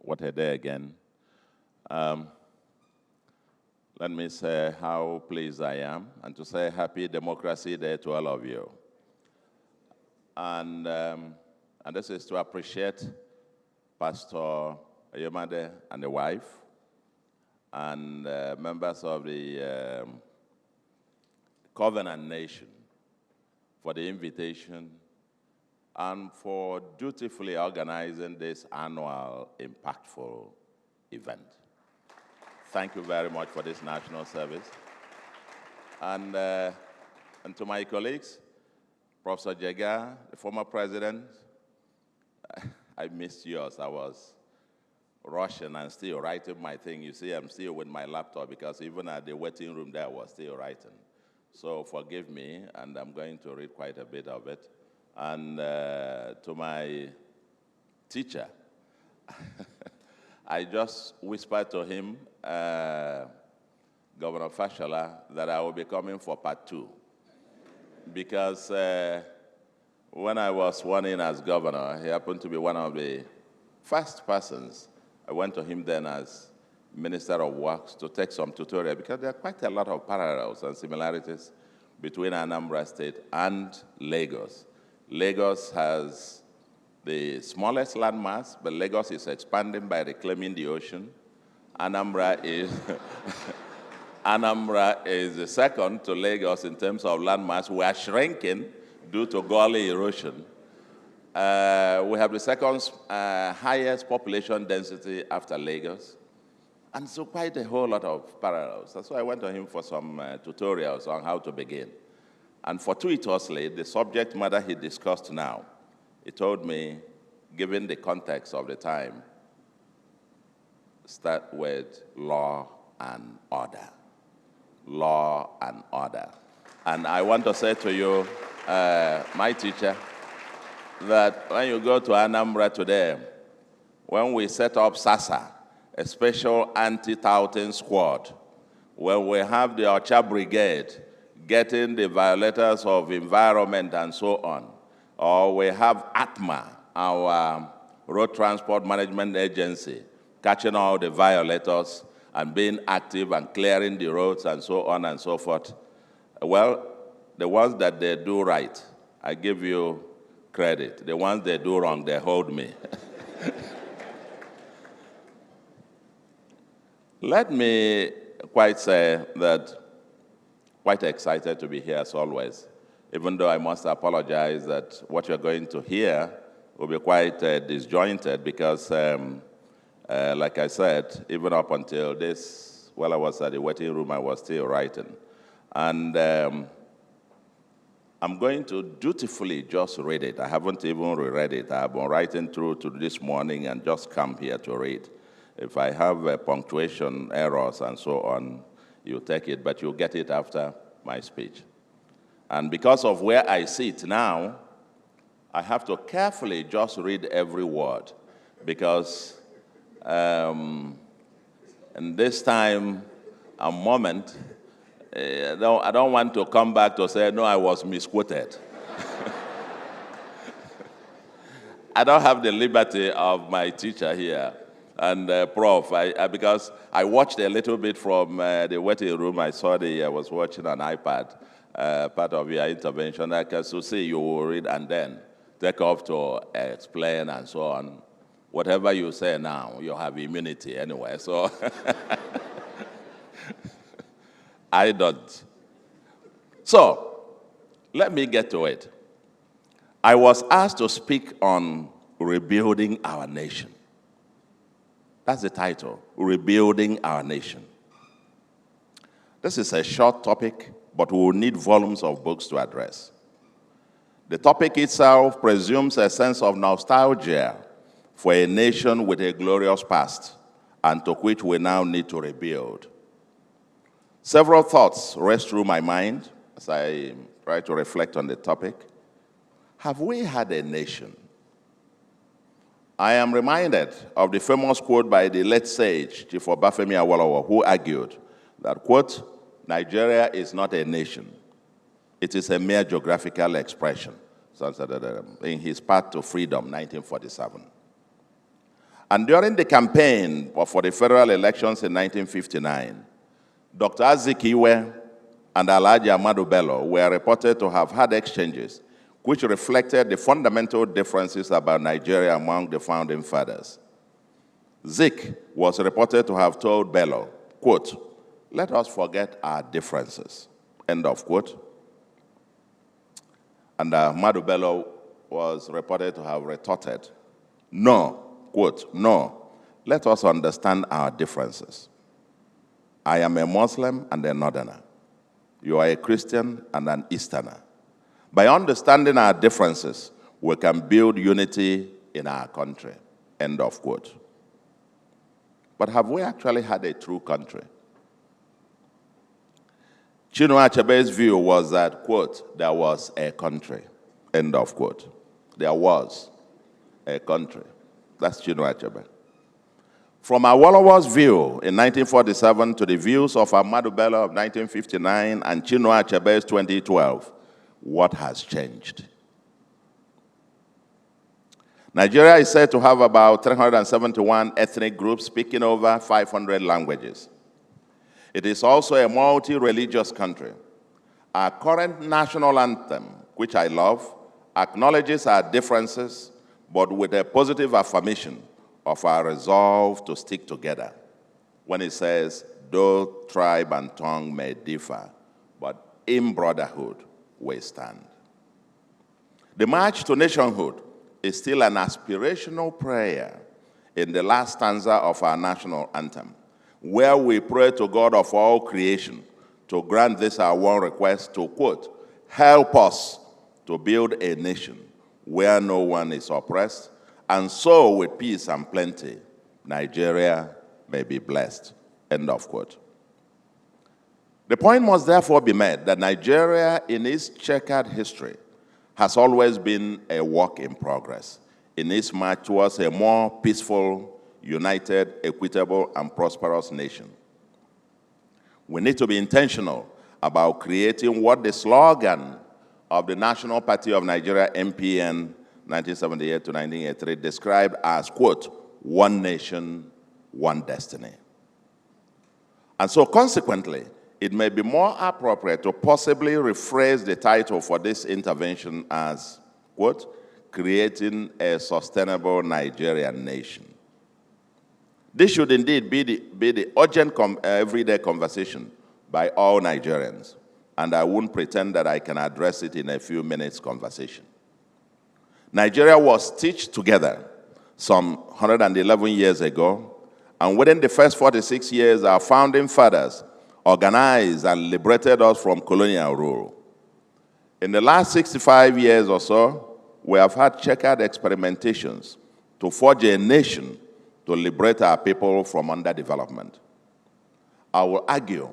What a day again. Let me say how pleased I am and to say Happy Democracy Day to all of you. And this is to appreciate Pastor Oyemade and the wife and members of the Covenant Nation for the invitation and for dutifully organizing this annual impactful event. Thank you very much for this national service. And to my colleagues, Professor Jega, the former president, I missed yours. I was rushing and still writing my thing. You see, I'm still with my laptop because even at the waiting room there, I was still writing. So forgive me, and I'm going to read quite a bit of it. And to my teacher, I just whispered to him, Governor Fashola, that I will be coming for part 2. Because when I was sworn in as governor, he happened to be one of the first persons. I went to him then as Minister of Works to take some tutorial because there are quite a lot of parallels and similarities between Anambra State and Lagos. Lagos has the smallest landmass, but Lagos is expanding by reclaiming the ocean. Anambra is Anambra is the second to Lagos in terms of landmass. We are shrinking due to gully erosion. We have the second highest population density after Lagos. And so quite a whole lot of parallels. That's why I went to him for some tutorials on how to begin. And fortuitously, the subject matter he discussed now, he told me, given the context of the time, start with law and order. Law and order. And I want to say to you, my teacher, that when you go to Anambra today, when we set up SASA, a special anti-touting squad, where we have the Ocha Brigade getting the violators of environment and so on, or we have ATMA, our Road Transport Management Agency, catching all the violators and being active and clearing the roads and so on and so forth. Well, the ones that they do right, I give you credit. The ones they do wrong, they hold me. Let me quite say that quite excited to be here as always, even though I must apologize that what you're going to hear will be quite disjointed because, like I said, even up until this, while I was at the waiting room, I was still writing. And I'm going to dutifully just read it. I haven't even reread it. I've been writing through to this morning and just come here to read. If I have punctuation errors and so on, you take it, but you'll get it after my speech. And because of where I sit now, I have to carefully just read every word because in this time and moment, I don't want to come back to say, no, I was misquoted. I don't have the liberty of my teacher here. And Prof, because I watched a little bit from the waiting room. I saw I was watching an iPad, part of your intervention. I can so see you will read and then take off to explain and so on. Whatever you say now, you have immunity anyway. So I don't. So let me get to it. I was asked to speak on rebuilding our nation. That's the title, Rebuilding Our Nation. This is a short topic, but we will need volumes of books to address. The topic itself presumes a sense of nostalgia for a nation with a glorious past and to which we now need to rebuild. Several thoughts race through my mind as I try to reflect on the topic. Have we had a nation? I am reminded of the famous quote by the late sage, Chief Obafemi Awolowo, who argued that, quote, Nigeria is not a nation. It is a mere geographical expression, in his Path to Freedom, 1947. And during the campaign for the federal elections in 1959, Dr. Azikiwe and Alhaji Ahmadu Bello were reported to have had exchanges which reflected the fundamental differences about Nigeria among the founding fathers. Zik was reported to have told Bello, quote, "Let us forget our differences," end of quote. And Ahmadu Bello was reported to have retorted, "No, quote, no, let us understand our differences. I am a Muslim and a Northerner. You are a Christian and an Easterner. By understanding our differences, we can build unity in our country," end of quote. But have we actually had a true country? Chinua Achebe's view was that, quote, "there was a country," end of quote. There was a country. That's Chinua Achebe. From Awolowo's view in 1947 to the views of Ahmadu Bello of 1959 and Chinua Achebe's 2012, what has changed? Nigeria is said to have about 371 ethnic groups speaking over 500 languages. It is also a multi-religious country. Our current national anthem, which I love, acknowledges our differences, but with a positive affirmation of our resolve to stick together. When it says, "Though tribe and tongue may differ, but in brotherhood we stand." The march to nationhood is still an aspirational prayer in the last stanza of our national anthem, where we pray to God of all creation to grant this our one request to, quote, "help us to build a nation where no one is oppressed, and so with peace and plenty, Nigeria may be blessed," end of quote. The point must therefore be made that Nigeria, in its checkered history, has always been a work in progress in its march towards a more peaceful, united, equitable, and prosperous nation. We need to be intentional about creating what the slogan of the National Party of Nigeria, NPN, 1978 to 1983, described as, quote, "one nation, one destiny." And so consequently, it may be more appropriate to possibly rephrase the title for this intervention as, quote, "creating a sustainable Nigerian nation." This should indeed be the urgent everyday conversation by all Nigerians, and I won't pretend that I can address it in a few minutes conversation. Nigeria was stitched together some 111 years ago, and within the first 46 years, our founding fathers organized and liberated us from colonial rule. In the last 65 years or so, we have had checkered experimentations to forge a nation to liberate our people from underdevelopment. I will argue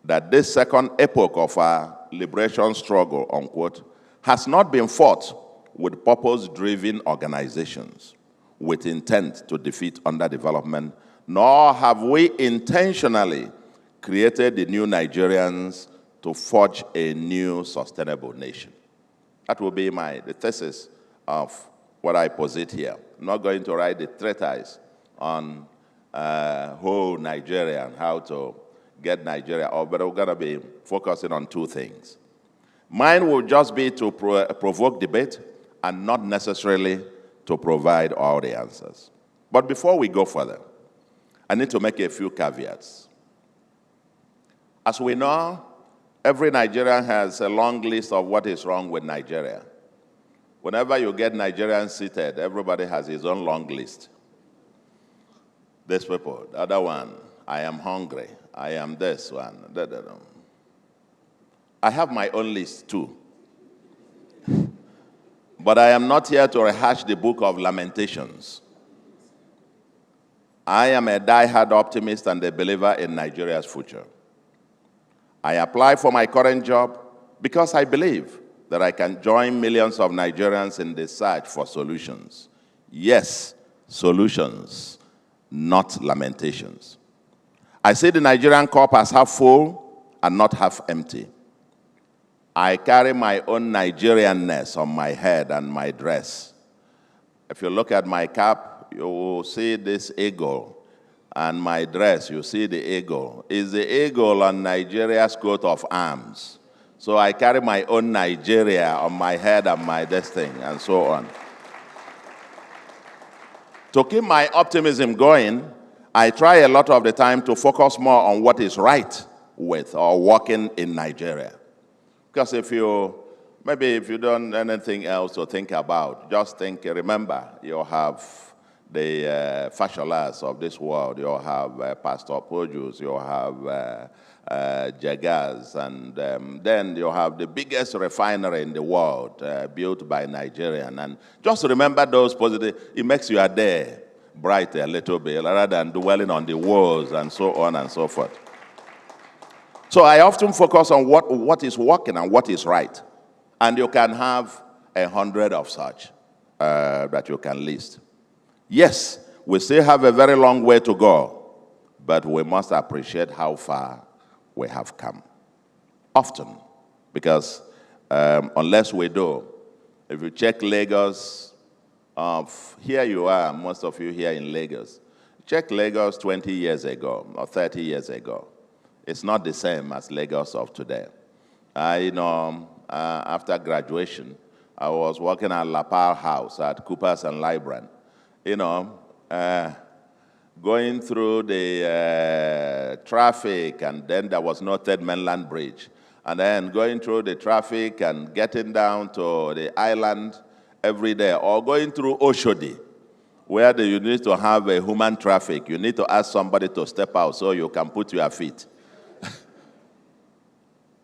that this second epoch of our liberation struggle, unquote, has not been fought with purpose-driven organizations with intent to defeat underdevelopment, nor have we intentionally created the new Nigerians to forge a new sustainable nation. That will be the thesis of what I posit here. I'm not going to write the treatise on whole Nigeria and how to get Nigeria up, but we're going to be focusing on two things. Mine will just be to provoke debate and not necessarily to provide all the answers. But before we go further, I need to make a few caveats. As we know, every Nigerian has a long list of what is wrong with Nigeria. Whenever you get Nigerians seated, everybody has his own long list. This people, the other one, I am hungry, I am this one. I have my own list too. But I am not here to rehash the book of Lamentations. I am a die-hard optimist and a believer in Nigeria's future. I apply for my current job because I believe that I can join millions of Nigerians in the search for solutions. Yes, solutions, not lamentations. I see the Nigerian cup as half full and not half empty. I carry my own Nigerianness on my head and my dress. If you look at my cap, you will see this eagle, and my dress, you see the eagle. Is the eagle on Nigeria's coat of arms. So I carry my own Nigeria on my head and my destiny, and so on. To keep my optimism going, I try a lot of the time to focus more on what is right with or working in Nigeria. Because if you don't have anything else to think about, just think, remember, you have the Fasholas of this world, you have Pastor Pojus, you have Jegas, and then you have the biggest refinery in the world built by Nigerian. And just remember those positive, it makes your day brighter a little bit rather than dwelling on the woes and so on and so forth. So I often focus on what is working and what is right. And you can have 100 of such that you can list. Yes, we still have a very long way to go, but we must appreciate how far we have come. Often, because unless we do, if you check Lagos, here you are, most of you here in Lagos. Check Lagos 20 years ago or 30 years ago. It's not the same as Lagos of today. After graduation, I was working at La Pal House at Coopers and Libran. Going through the traffic, and then there was no Third Mainland Bridge. And then going through the traffic and getting down to the island every day, or going through Oshodi, where you need to have a human traffic. You need to ask somebody to step out so you can put your feet.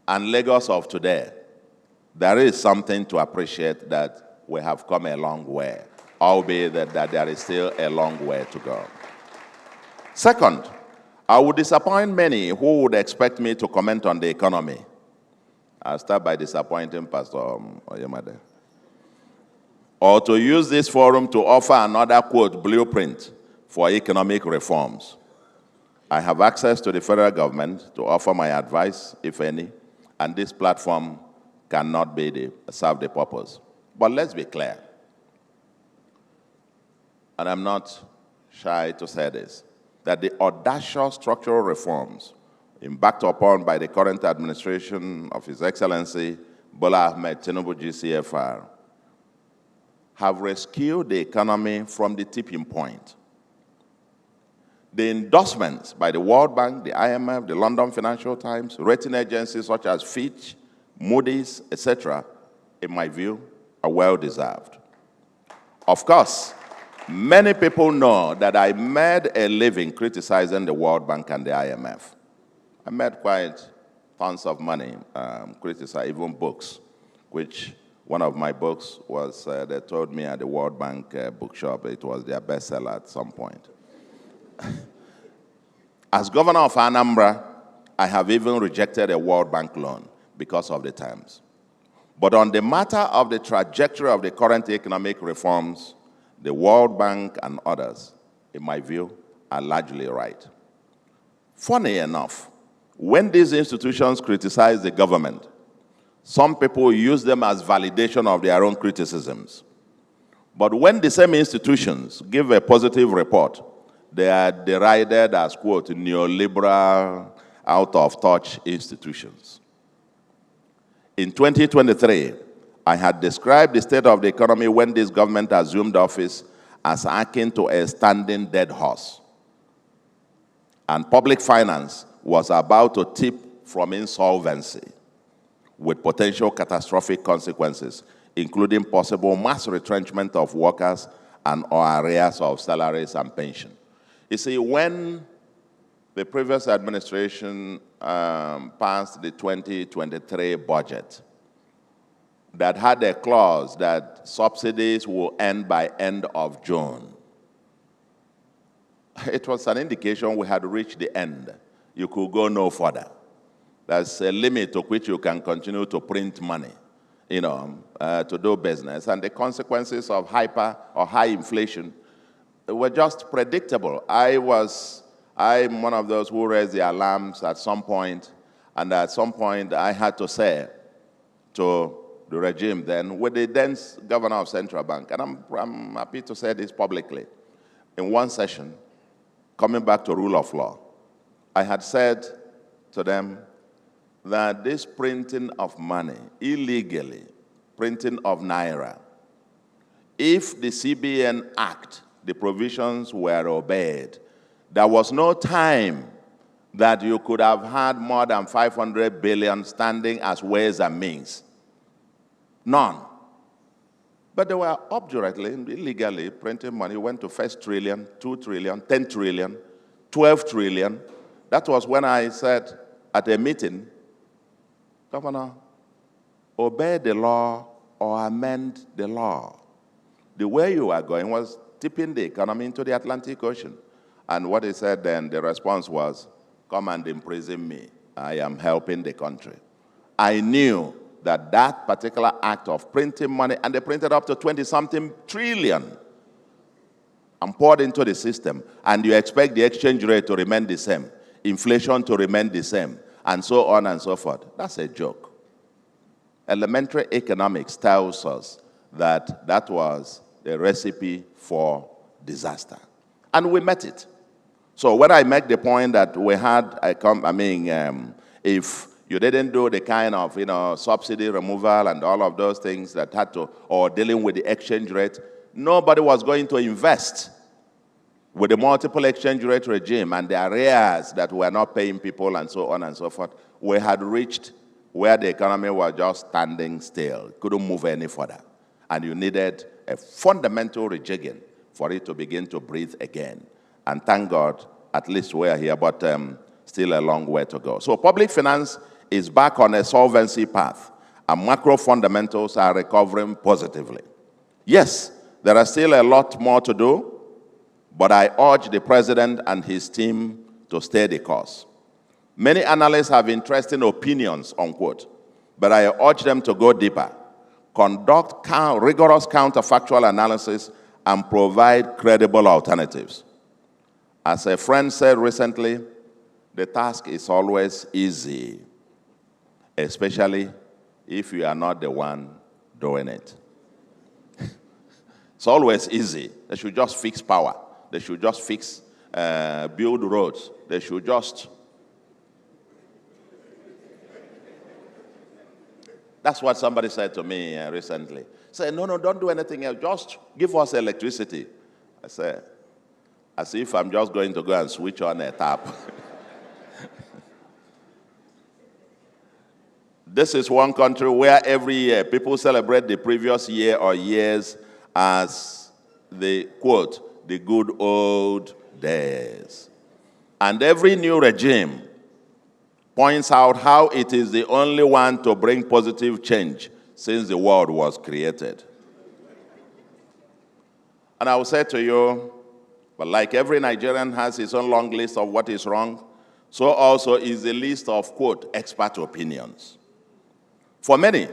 And Lagos of today, there is something to appreciate that we have come a long way, albeit that there is still a long way to go. Second, I would disappoint many who would expect me to comment on the economy. I'll start by disappointing Pastor Oyemade. Or to use this forum to offer another, quote, blueprint for economic reforms. I have access to the federal government to offer my advice, if any, and this platform cannot serve the purpose. But let's be clear, and I'm not shy to say this, that the audacious structural reforms embarked upon by the current administration of His Excellency Bola Ahmed Tinubu GCFR have rescued the economy from the tipping point. The endorsements by the World Bank, the IMF, the London Financial Times, rating agencies such as Fitch, Moody's, etc., in my view, are well-deserved. Of course, many people know that I made a living criticizing the World Bank and the IMF. I made quite tons of money criticizing even books, which one of my books was, they told me at the World Bank bookshop, it was their bestseller at some point. As governor of Anambra, I have even rejected a World Bank loan because of the terms. But on the matter of the trajectory of the current economic reforms, the World Bank and others, in my view, are largely right. Funny enough, when these institutions criticize the government, some people use them as validation of their own criticisms. But when the same institutions give a positive report, they are derided as, quote, neoliberal, out-of-touch institutions. In 2023, I had described the state of the economy when this government assumed office as akin to a standing dead horse. And public finance was about to tip from insolvency with potential catastrophic consequences, including possible mass retrenchment of workers and or arrears of salaries and pension. You see, when the previous administration passed the 2023 budget that had a clause that subsidies will end by end of June, it was an indication we had reached the end. You could go no further. There's a limit to which you can continue to print money, to do business. And the consequences of hyper or high inflation were just predictable. I'm one of those who raised the alarms at some point, and at some point I had to say to the regime then, with the then governor of Central Bank, and I'm happy to say this publicly, in one session, coming back to rule of law, I had said to them that this printing of money, illegally, printing of naira, if the CBN Act, the provisions were obeyed, there was no time that you could have had more than 500 billion standing as ways and means. None. But they were obdurately, illegally printing money, went to 1 trillion, 2 trillion, 10 trillion, 12 trillion. That was when I said at a meeting, Governor, obey the law or amend the law. The way you are going was tipping the economy into the Atlantic Ocean. And what he said then, the response was, come and imprison me. I am helping the country. I knew that that particular act of printing money, and they printed up to 20-something trillion and poured into the system, and you expect the exchange rate to remain the same, inflation to remain the same, and so on and so forth. That's a joke. Elementary economics tells us that that was the recipe for disaster. And we met it. So when I make the point that we had, if you didn't do the kind of, subsidy removal and all of those things that had to, or dealing with the exchange rate, nobody was going to invest with the multiple exchange rate regime and the arrears that were not paying people and so on and so forth. We had reached where the economy was just standing still, couldn't move any further. And you needed a fundamental rejigging for it to begin to breathe again. And thank God, at least we're here, but still a long way to go. So public finance is back on a solvency path, and macro fundamentals are recovering positively. Yes, there are still a lot more to do, but I urge the president and his team to stay the course. Many analysts have interesting opinions, unquote, but I urge them to go deeper, conduct rigorous counterfactual analysis, and provide credible alternatives. As a friend said recently, the task is always easy, especially if you are not the one doing it. It's always easy. They should just fix power. They should just fix, build roads. They should just... That's what somebody said to me recently. Said, no, don't do anything else. Just give us electricity. I said, as if I'm just going to go and switch on a tap. This is one country where every year people celebrate the previous year or years as the, quote, the good old days. And every new regime points out how it is the only one to bring positive change since the world was created. And I will say to you, but like every Nigerian has his own long list of what is wrong, so also is the list of, quote, expert opinions. For many,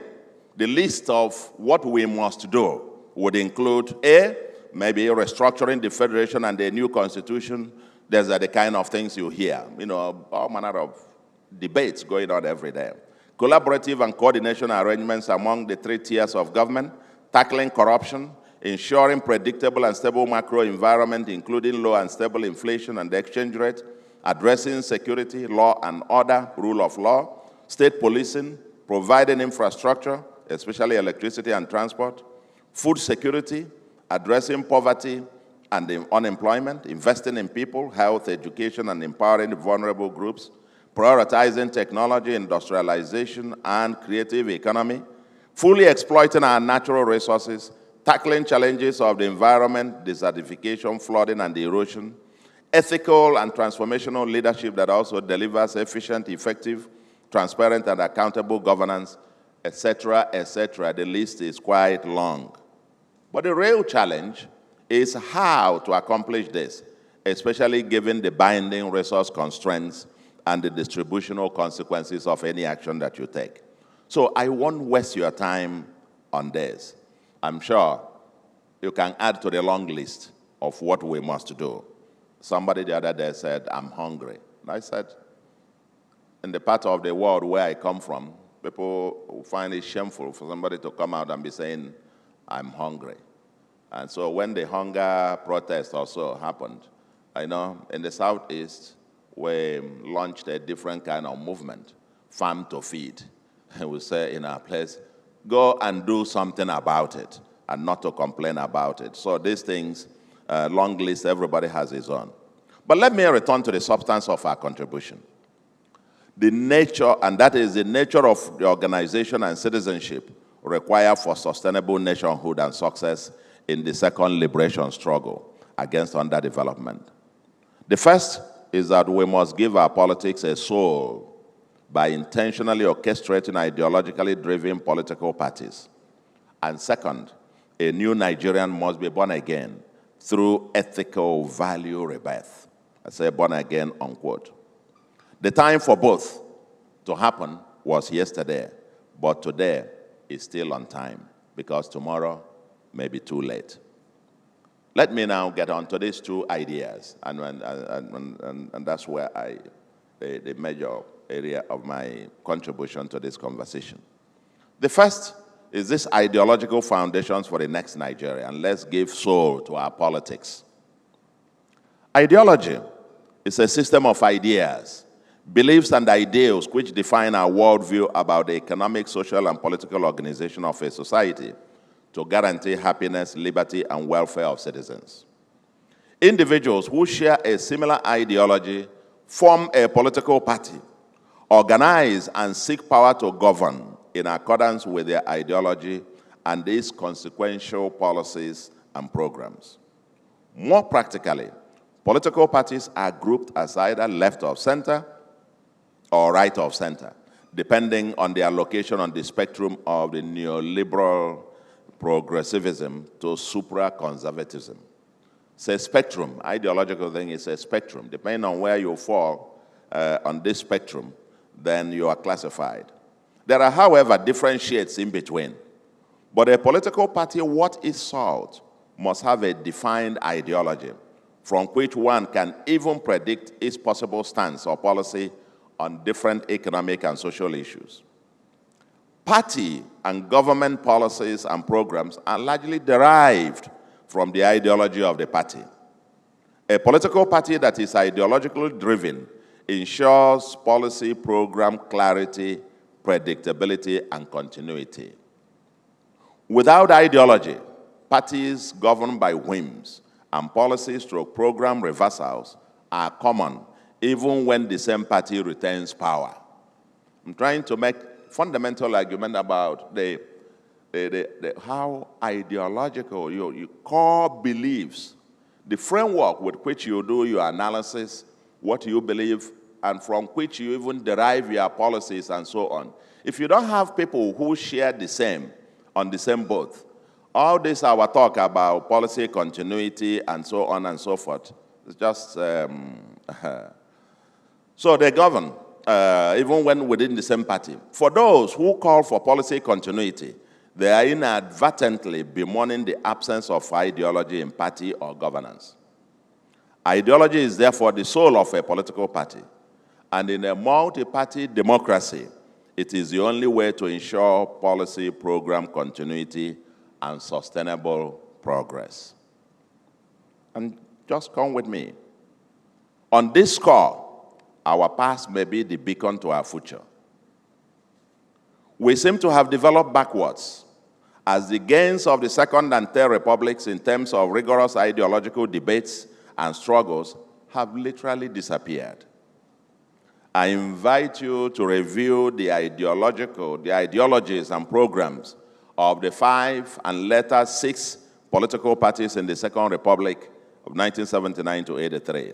the list of what we must do would include, A, maybe restructuring the federation and the new constitution. These are the kind of things you hear, all manner of debates going on every day. Collaborative and coordination arrangements among the 3 tiers of government, tackling corruption, ensuring predictable and stable macro environment, including low and stable inflation and the exchange rate, addressing security, law and order, rule of law, state policing, providing infrastructure, especially electricity and transport, food security, addressing poverty and unemployment, investing in people, health, education, and empowering vulnerable groups, prioritizing technology, industrialization, and creative economy, fully exploiting our natural resources, tackling challenges of the environment, desertification, flooding, and erosion, ethical and transformational leadership that also delivers efficient, effective, transparent, and accountable governance, etc., etc. The list is quite long. But the real challenge is how to accomplish this, especially given the binding resource constraints and the distributional consequences of any action that you take. So I won't waste your time on this. I'm sure you can add to the long list of what we must do. Somebody the other day said, I'm hungry. And I said, in the part of the world where I come from, people find it shameful for somebody to come out and be saying, I'm hungry. And so when the hunger protest also happened, I know in the Southeast, we launched a different kind of movement, farm to feed. We say in our place, go and do something about it and not to complain about it. So these things, long list, everybody has his own. But let me return to the substance of our contribution. The nature, and that is the nature of the organization and citizenship required for sustainable nationhood and success in the second liberation struggle against underdevelopment. The first is that we must give our politics a soul by intentionally orchestrating ideologically driven political parties. And second, a new Nigerian must be born again through ethical value rebirth. I say born again, unquote. The time for both to happen was yesterday, but today is still on time because tomorrow may be too late. Let me now get on to these two ideas, and that's where the major area of my contribution to this conversation. The first is this ideological foundations for the next Nigeria, and let's give soul to our politics. Ideology is a system of ideas, beliefs and ideals which define our worldview about the economic, social, and political organization of a society to guarantee happiness, liberty, and welfare of citizens. Individuals who share a similar ideology form a political party, organize and seek power to govern in accordance with their ideology and these consequential policies and programs. More practically, political parties are grouped as either left of center or right of center, depending on their location on the spectrum of the neoliberal progressivism to supra-conservatism. It's a spectrum. Ideological thing is a spectrum. Depending on where you fall on this spectrum, then you are classified. There are, however, different shades in between. But a political party, what is sought, must have a defined ideology from which one can even predict its possible stance or policy on different economic and social issues. Party and government policies and programs are largely derived from the ideology of the party. A political party that is ideologically driven ensures policy program clarity, predictability, and continuity. Without ideology, parties governed by whims and policies through program reversals are common even when the same party retains power. I'm trying to make fundamental argument about how ideological your core beliefs, the framework with which you do your analysis, what you believe, and from which you even derive your policies and so on. If you don't have people who share the same, on the same boat, all this our talk about policy continuity and so on and so forth, it's just, so they govern, even when within the same party. For those who call for policy continuity, they are inadvertently bemoaning the absence of ideology in party or governance. Ideology is therefore the soul of a political party. And in a multi-party democracy, it is the only way to ensure policy program continuity and sustainable progress. And just come with me. On this score, our past may be the beacon to our future. We seem to have developed backwards as the gains of the Second and Third Republics in terms of rigorous ideological debates and struggles have literally disappeared. I invite you to review the ideologies and programs of the 5 and later 6 political parties in the Second Republic of 1979 to 83.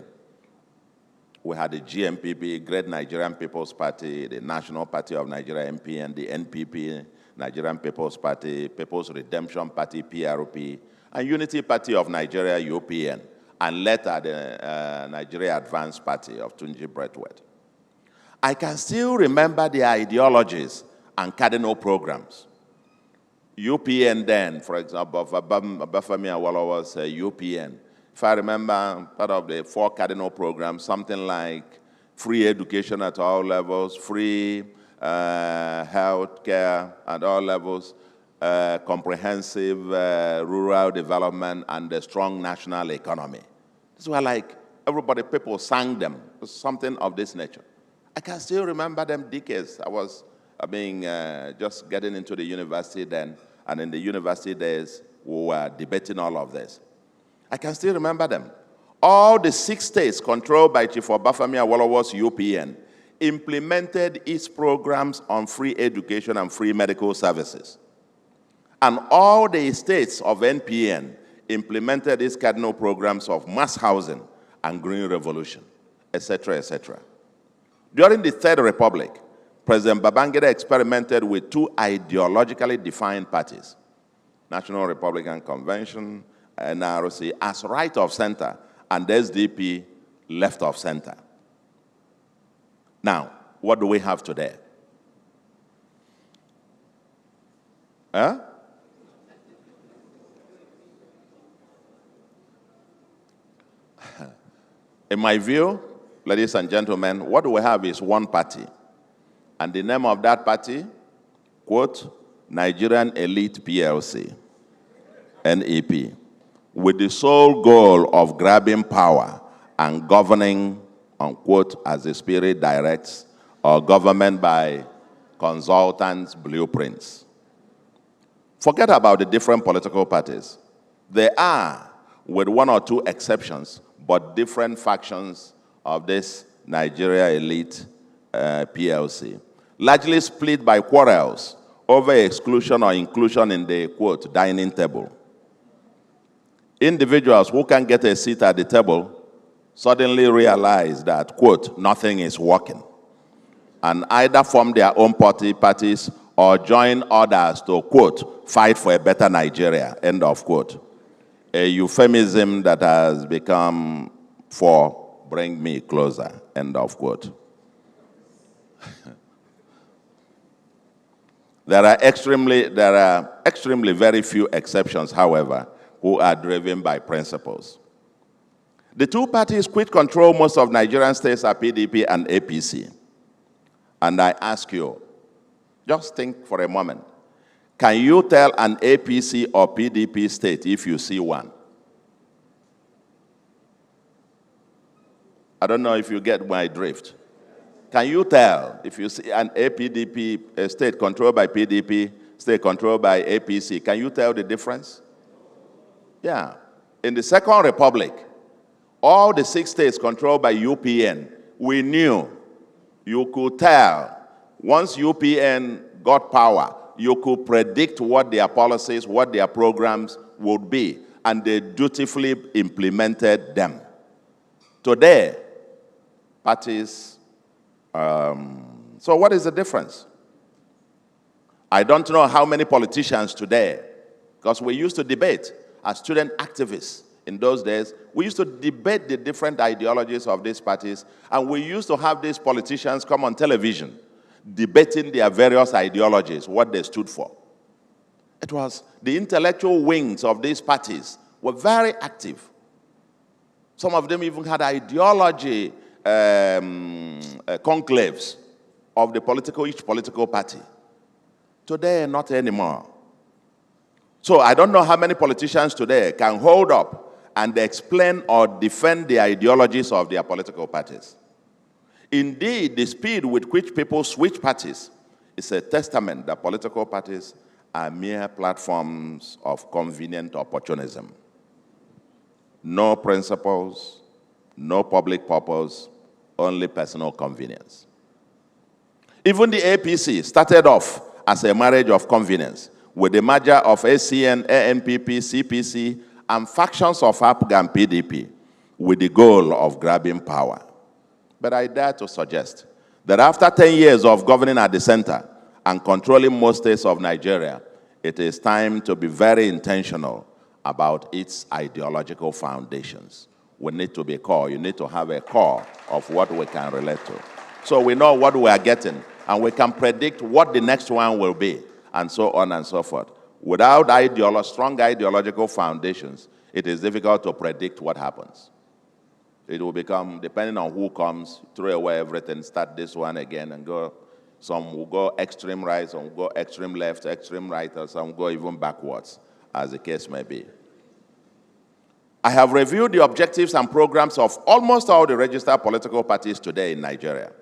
We had the GNPP, Great Nigerian People's Party, the National Party of Nigeria, NPN, the NPP, Nigerian People's Party, People's Redemption Party, PRP, and Unity Party of Nigeria, UPN, and later the Nigeria Advanced Party of Tunji Braithwaite. I can still remember the ideologies and cardinal programs. UPN then, for example, Babafemi Awolowo was UPN. If I remember, part of the 4 cardinal programs, something like free education at all levels, free health care at all levels, comprehensive rural development, and a strong national economy. These were like, people sang them, something of this nature. I can still remember them decades. I was just getting into the university then, and in the university days, we were debating all of this. I can still remember them. All the 6 states controlled by Chief Obafemi Awolowo's UPN implemented its programs on free education and free medical services. And all the states of NPN implemented its cardinal programs of mass housing and green revolution, etc., etc. During the Third Republic, President Babajide experimented with 2 ideologically defined parties, National Republican Convention, NRC, as right of center, and SDP, left of center. Now, what do we have today? Huh? In my view, ladies and gentlemen, what we have is one party. And the name of that party, quote, Nigerian Elite PLC, NEP, with the sole goal of grabbing power and governing, unquote, as the spirit directs, or government by consultants' blueprints. Forget about the different political parties. They are, with 1 or 2 exceptions, but different factions of this Nigeria Elite PLC, largely split by quarrels over exclusion or inclusion in the, quote, dining table. Individuals who can get a seat at the table suddenly realize that, quote, nothing is working, and either form their own parties or join others to, quote, fight for a better Nigeria, end of quote. A euphemism that has become for bring me closer, end of quote. There are extremely very few exceptions, however, who are driven by principles. The 2 parties quit control most of Nigerian states are PDP and APC. And I ask you, just think for a moment. Can you tell an APC or PDP state if you see one? I don't know if you get my drift. Can you tell if you see an a state controlled by PDP, state controlled by APC, can you tell the difference? Yeah. In the Second Republic, all the 6 states controlled by UPN, we knew, you could tell, once UPN got power, you could predict what their policies, what their programs would be, and they dutifully implemented them. Today, parties, so what is the difference? I don't know how many politicians today, because we used to debate as student activists in those days, we used to debate the different ideologies of these parties, and we used to have these politicians come on television debating their various ideologies, what they stood for. It was the intellectual wings of these parties were very active. Some of them even had ideology conclaves of each political party. Today, not anymore. So I don't know how many politicians today can hold up and explain or defend the ideologies of their political parties. Indeed, the speed with which people switch parties is a testament that political parties are mere platforms of convenient opportunism. No principles, no public purpose, only personal convenience. Even the APC started off as a marriage of convenience with the merger of ACN, ANPP, CPC, and factions of APGA and PDP with the goal of grabbing power. But I dare to suggest that after 10 years of governing at the center and controlling most states of Nigeria, it is time to be very intentional about its ideological foundations. We need to be core. You need to have a core of what we can relate to. So we know what we are getting, and we can predict what the next one will be, and so on and so forth. Without strong ideological foundations, it is difficult to predict what happens. It will become, depending on who comes, throw away everything, start this one again, and go. Some will go extreme right, some will go extreme left, extreme right, or some will go even backwards, as the case may be. I have reviewed the objectives and programs of almost all the registered political parties today in Nigeria,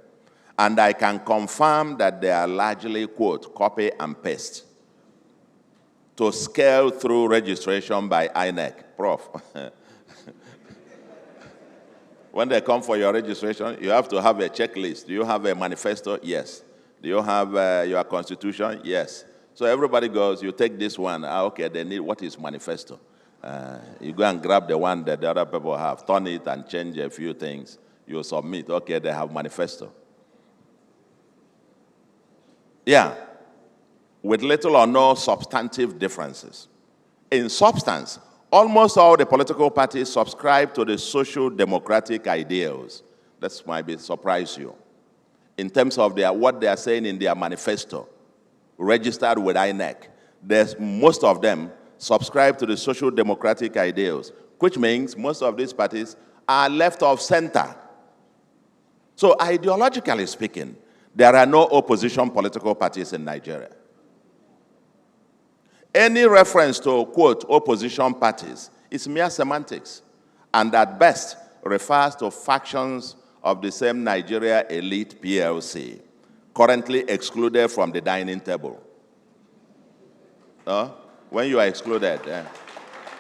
and I can confirm that they are largely, quote, copy and paste to scale through registration by INEC. Prof. When they come for your registration, you have to have a checklist. Do you have a manifesto? Yes. Do you have your constitution? Yes. So everybody goes, you take this one. Okay, they need, what is manifesto? You go and grab the one that the other people have, turn it and change a few things. You submit. Okay, they have manifesto. Yeah. With little or no substantive differences. In substance, almost all the political parties subscribe to the social democratic ideals. That might surprise you. In terms of what they are saying in their manifesto, registered with INEC, most of them subscribe to the social democratic ideals, which means most of these parties are left of center. So ideologically speaking, there are no opposition political parties in Nigeria. Any reference to, quote, opposition parties is mere semantics, and at best refers to factions of the same Nigeria elite PLC, currently excluded from the dining table. When you are excluded,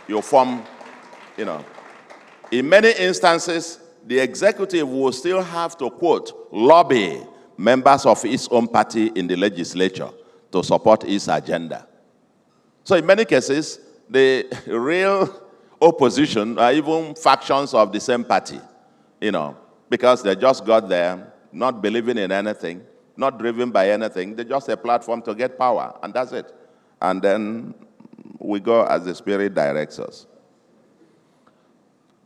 you form, In many instances, the executive will still have to, quote, lobby members of its own party in the legislature to support its agenda. So in many cases, the real opposition are even factions of the same party, because they just got there, not believing in anything, not driven by anything. They're just a platform to get power, and that's it. And then we go as the Spirit directs us.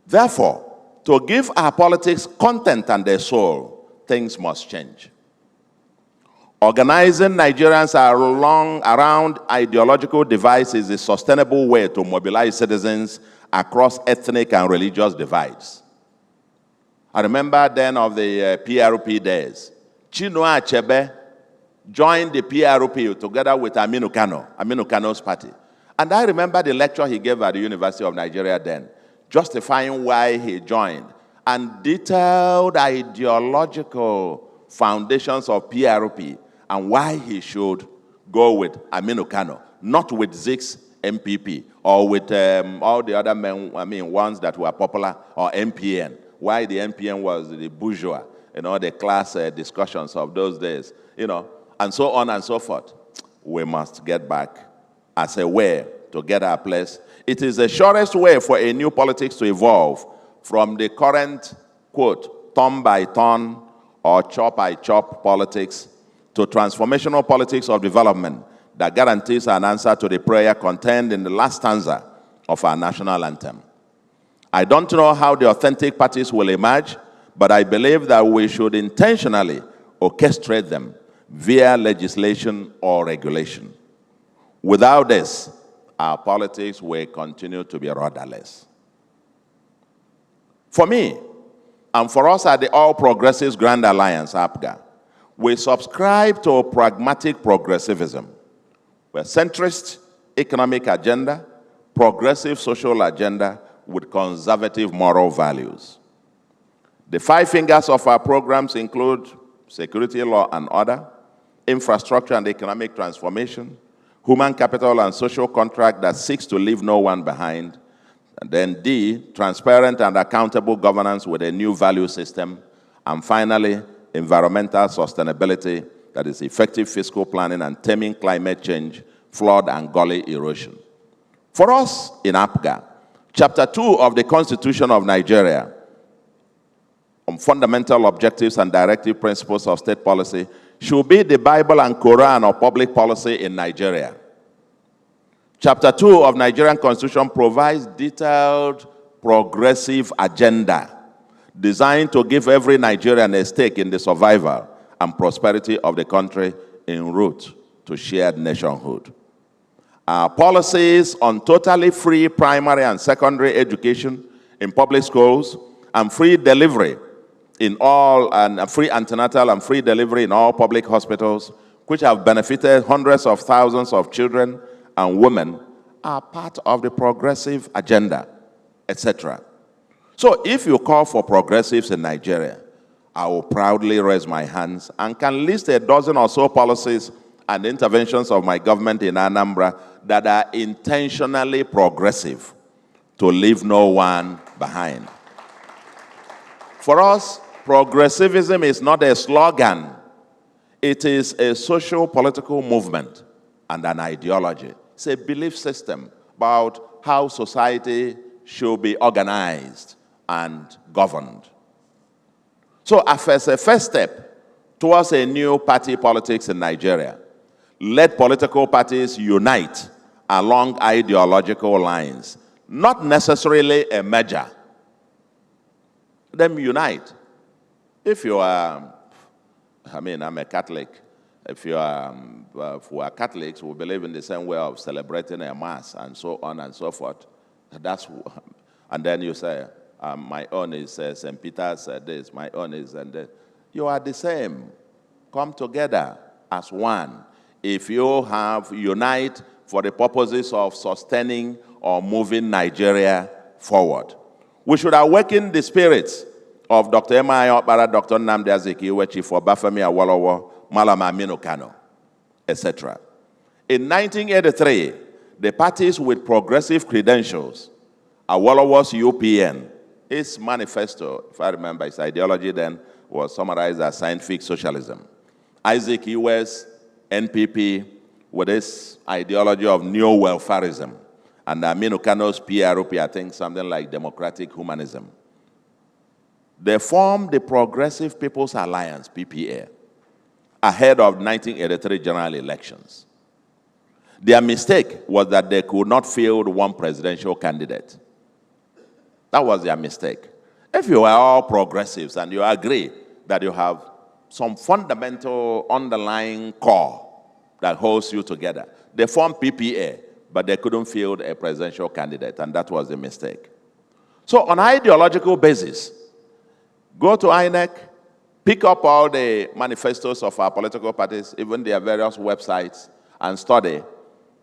Therefore, to give our politics content and their soul, things must change. Organizing Nigerians around ideological divides is a sustainable way to mobilize citizens across ethnic and religious divides. I remember then of the PRP days. Chinua Achebe joined the PRP together with Aminu Kano's party. And I remember the lecture he gave at the University of Nigeria then, justifying why he joined, and detailed ideological foundations of PRP and why he should go with Aminu Kano, not with Zig's MPP or with all the other ones that were popular, or MPN. Why the MPN was the bourgeois, the class discussions of those days, and so on and so forth. We must get back as a way to get our place. It is the surest way for a new politics to evolve from the current, quote, turn by turn or chop by chop politics to transformational politics of development that guarantees an answer to the prayer contained in the last stanza of our national anthem. I don't know how the authentic parties will emerge, but I believe that we should intentionally orchestrate them via legislation or regulation. Without this, our politics will continue to be rudderless. For me, and for us at the All Progressives Grand Alliance, APGA, we subscribe to a pragmatic progressivism, where centrist economic agenda, progressive social agenda with conservative moral values. The 5 fingers of our programs include security, law and order, infrastructure and economic transformation, human capital and social contract that seeks to leave no one behind, and then D, transparent and accountable governance with a new value system, and finally, environmental sustainability, that is effective fiscal planning and taming climate change, flood and gully erosion. For us in APGA, Chapter 2 of the Constitution of Nigeria on fundamental objectives and directive principles of state policy should be the Bible and Quran of public policy in Nigeria. Chapter 2 of Nigerian Constitution provides detailed progressive agenda designed to give every Nigerian a stake in the survival and prosperity of the country en route to shared nationhood. Our policies on totally free primary and secondary education in public schools and free delivery in all, and free antenatal and free delivery in all public hospitals, which have benefited hundreds of thousands of children and women, are part of the progressive agenda, etc. So if you call for progressives in Nigeria, I will proudly raise my hands and can list a dozen or so policies and interventions of my government in Anambra that are intentionally progressive to leave no one behind. For us, progressivism is not a slogan. It is a social political movement and an ideology. It's a belief system about how society should be organized and governed. So as a first step towards a new party politics in Nigeria, let political parties unite along ideological lines, not necessarily a merger. Them unite. If you are, I'm a Catholic. If we are Catholics, we believe in the same way of celebrating a mass and so on and so forth. And then you say, my own is St. Peter's this, my own is, and this. You are the same. Come together as one. If you unite for the purposes of sustaining or moving Nigeria forward. We should awaken the spirits of Dr. Emma Okpara, Dr. Nnamdi Azikiwe, Chief Obafemi Awolowo, Malam Aminu Kano, etc. In 1983, the parties with progressive credentials, Awolowo's UPN, his manifesto, if I remember, his ideology then was summarized as scientific socialism. Isaac Iwe's NPP with his ideology of neo-welfarism, and Aminu Kano's PRP, I think something like democratic humanism. They formed the Progressive People's Alliance, PPA, ahead of 1983 general elections. Their mistake was that they could not field one presidential candidate. That was their mistake. If you are all progressives and you agree that you have some fundamental underlying core that holds you together, they formed PPA, but they couldn't field a presidential candidate, and that was the mistake. So on ideological basis, go to INEC, pick up all the manifestos of our political parties, even their various websites, and study.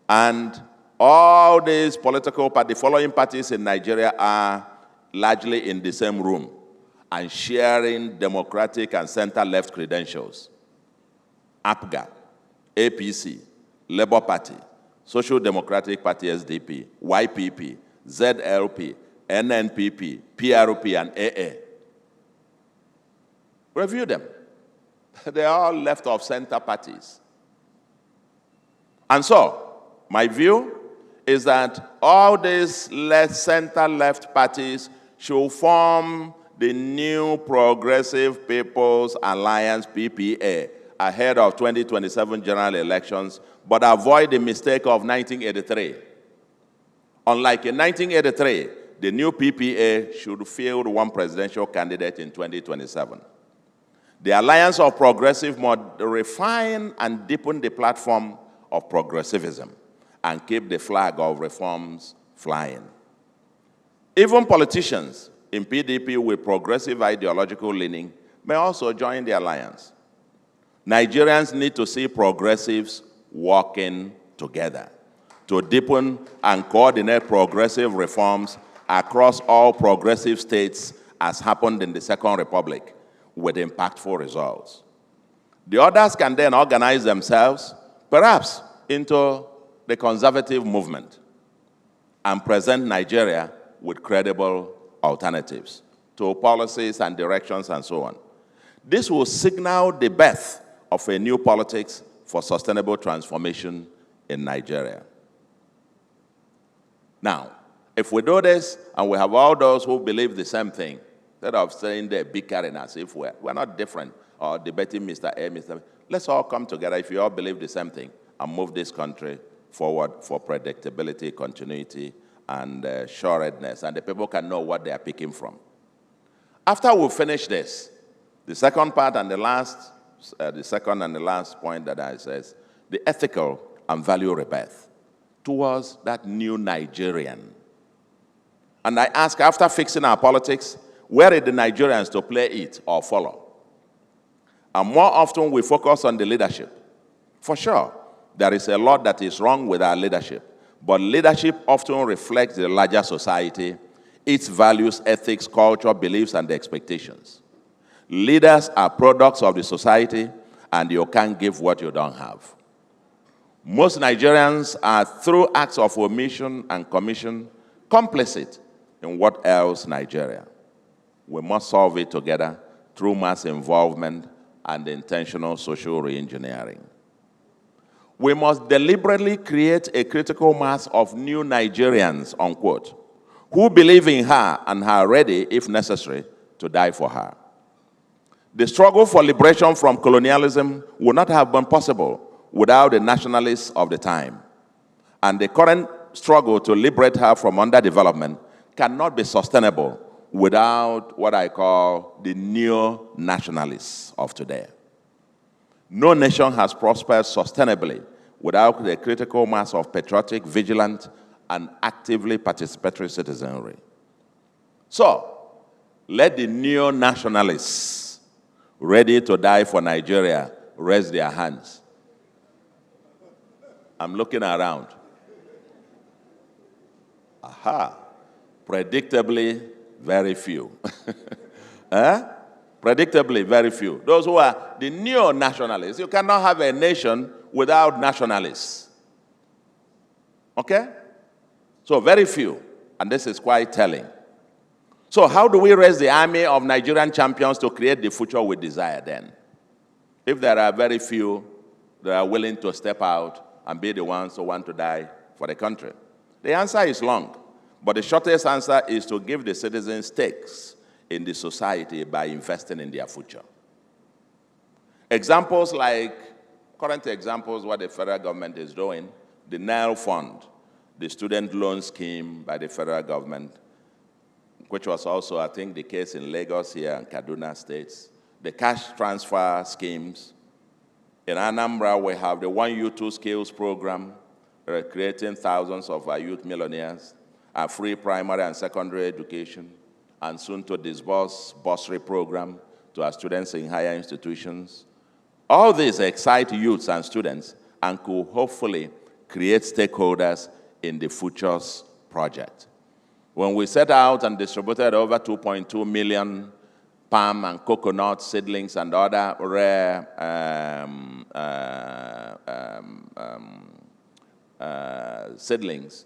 And all these political parties, the following parties in Nigeria are largely in the same room and sharing democratic and center-left credentials. APGA, APC, Labour Party, Social Democratic Party SDP, YPP, ZLP, NNPP, PRP, and AA. Review them. They are all left of center parties. And so, my view is that all these center-left parties should form the new Progressive People's Alliance, PPA, ahead of 2027 general elections, but avoid the mistake of 1983. Unlike in 1983, the new PPA should field one presidential candidate in 2027. The Alliance of Progressive must refine and deepen the platform of progressivism and keep the flag of reforms flying. Even politicians in PDP with progressive ideological leaning may also join the alliance. Nigerians need to see progressives working together to deepen and coordinate progressive reforms across all progressive states as happened in the Second Republic with impactful results. The others can then organize themselves, perhaps into the conservative movement, and present Nigeria with credible alternatives to policies and directions and so on. This will signal the birth of a new politics for sustainable transformation in Nigeria. Now, if we do this and we have all those who believe the same thing, instead of saying they're bickering as if we're not different or debating Mr. A, Mr. B, let's all come together if you all believe the same thing and move this country forward for predictability, continuity, and sureness, and the people can know what they are picking from. After we finish this, the second part and the last, the second and the last point that I says, the ethical and value rebirth towards that new Nigerian. And I ask, after fixing our politics, Where are the Nigerians to play it or follow? And more often we focus on the leadership. For sure, there is a lot that is wrong with our leadership, but leadership often reflects the larger society, its values, ethics, culture, beliefs, and expectations. Leaders are products of the society, and you can't give what you don't have. Most Nigerians are, through acts of omission and commission, complicit in what ails Nigeria. We must solve it together through mass involvement and intentional social reengineering. We must deliberately create a critical mass of new Nigerians, unquote, who believe in her and are ready, if necessary, to die for her. The struggle for liberation from colonialism would not have been possible without the nationalists of the time. And the current struggle to liberate her from underdevelopment cannot be sustainable without what I call the neo-nationalists of today. No nation has prospered sustainably without the critical mass of patriotic, vigilant, and actively participatory citizenry. So, let the neo-nationalists ready to die for Nigeria raise their hands. I'm looking around. Aha. Predictably, very few. Predictably, very few. Those who are the neo-nationalists. You cannot have a nation without nationalists. Okay? So very few, and this is quite telling. So how do we raise the army of Nigerian champions to create the future we desire then? If there are very few that are willing to step out and be the ones who want to die for the country. The answer is long, but the shortest answer is to give the citizens stakes in the society by investing in their future. Examples like, current examples, what the federal government is doing, the NIL Fund, the student loan scheme by the federal government, which was also, I think, the case in Lagos here and Kaduna states, the cash transfer schemes. In Anambra, we have the 1U2 Skills program, creating thousands of our youth millionaires, a free primary and secondary education, and soon to disburse bursary program to our students in higher institutions. All these excite youths and students and could hopefully create stakeholders in the Futures project. When we set out and distributed over 2.2 million palm and coconut seedlings and other rare seedlings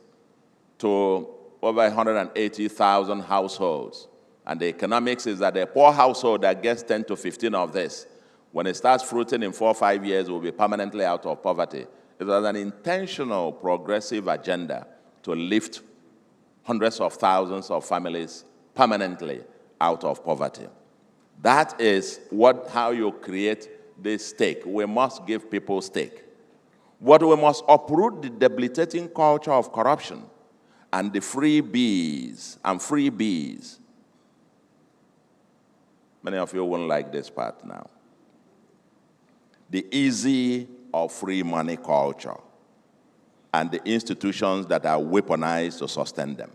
to over 180,000 households. And the economics is that a poor household that gets 10 to 15 of this, when it starts fruiting in 4 or 5 years, will be permanently out of poverty. It was an intentional progressive agenda to lift hundreds of thousands of families permanently out of poverty. That is how you create this stake. We must give people stake. But we must uproot the debilitating culture of corruption and the freebies. Many of you won't like this part now. The easy or free money culture and the institutions that are weaponized to sustain them.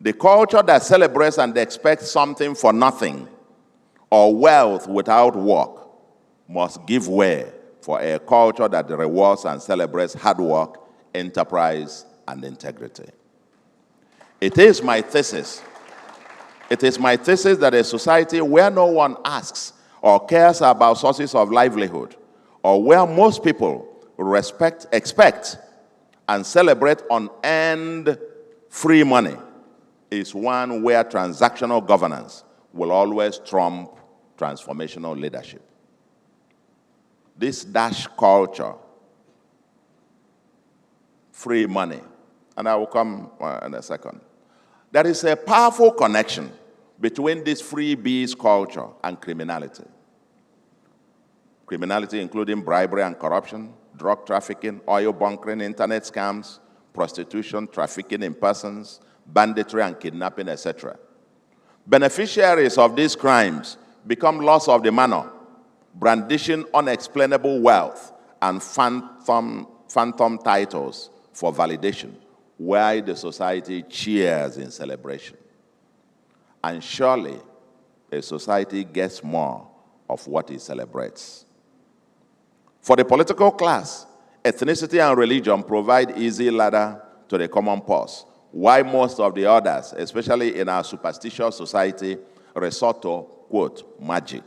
The culture that celebrates and expects something for nothing or wealth without work must give way for a culture that rewards and celebrates hard work, enterprise, and integrity. It is my thesis that a society where no one asks or cares about sources of livelihood, or where most people respect, expect, and celebrate unearned free money, is one where transactional governance will always trump transformational leadership. This dash culture, free money, and I will come in a second. There is a powerful connection between this freebies culture and criminality. Criminality including bribery and corruption, drug trafficking, oil bunkering, internet scams, prostitution, trafficking in persons, banditry and kidnapping, etc. Beneficiaries of these crimes become lords of the manor, brandishing unexplainable wealth and phantom titles for validation, while the society cheers in celebration. And surely a society gets more of what it celebrates. For the political class, ethnicity and religion provide easy ladder to the common purse, while most of the others, especially in our superstitious society, resort to, quote, magic.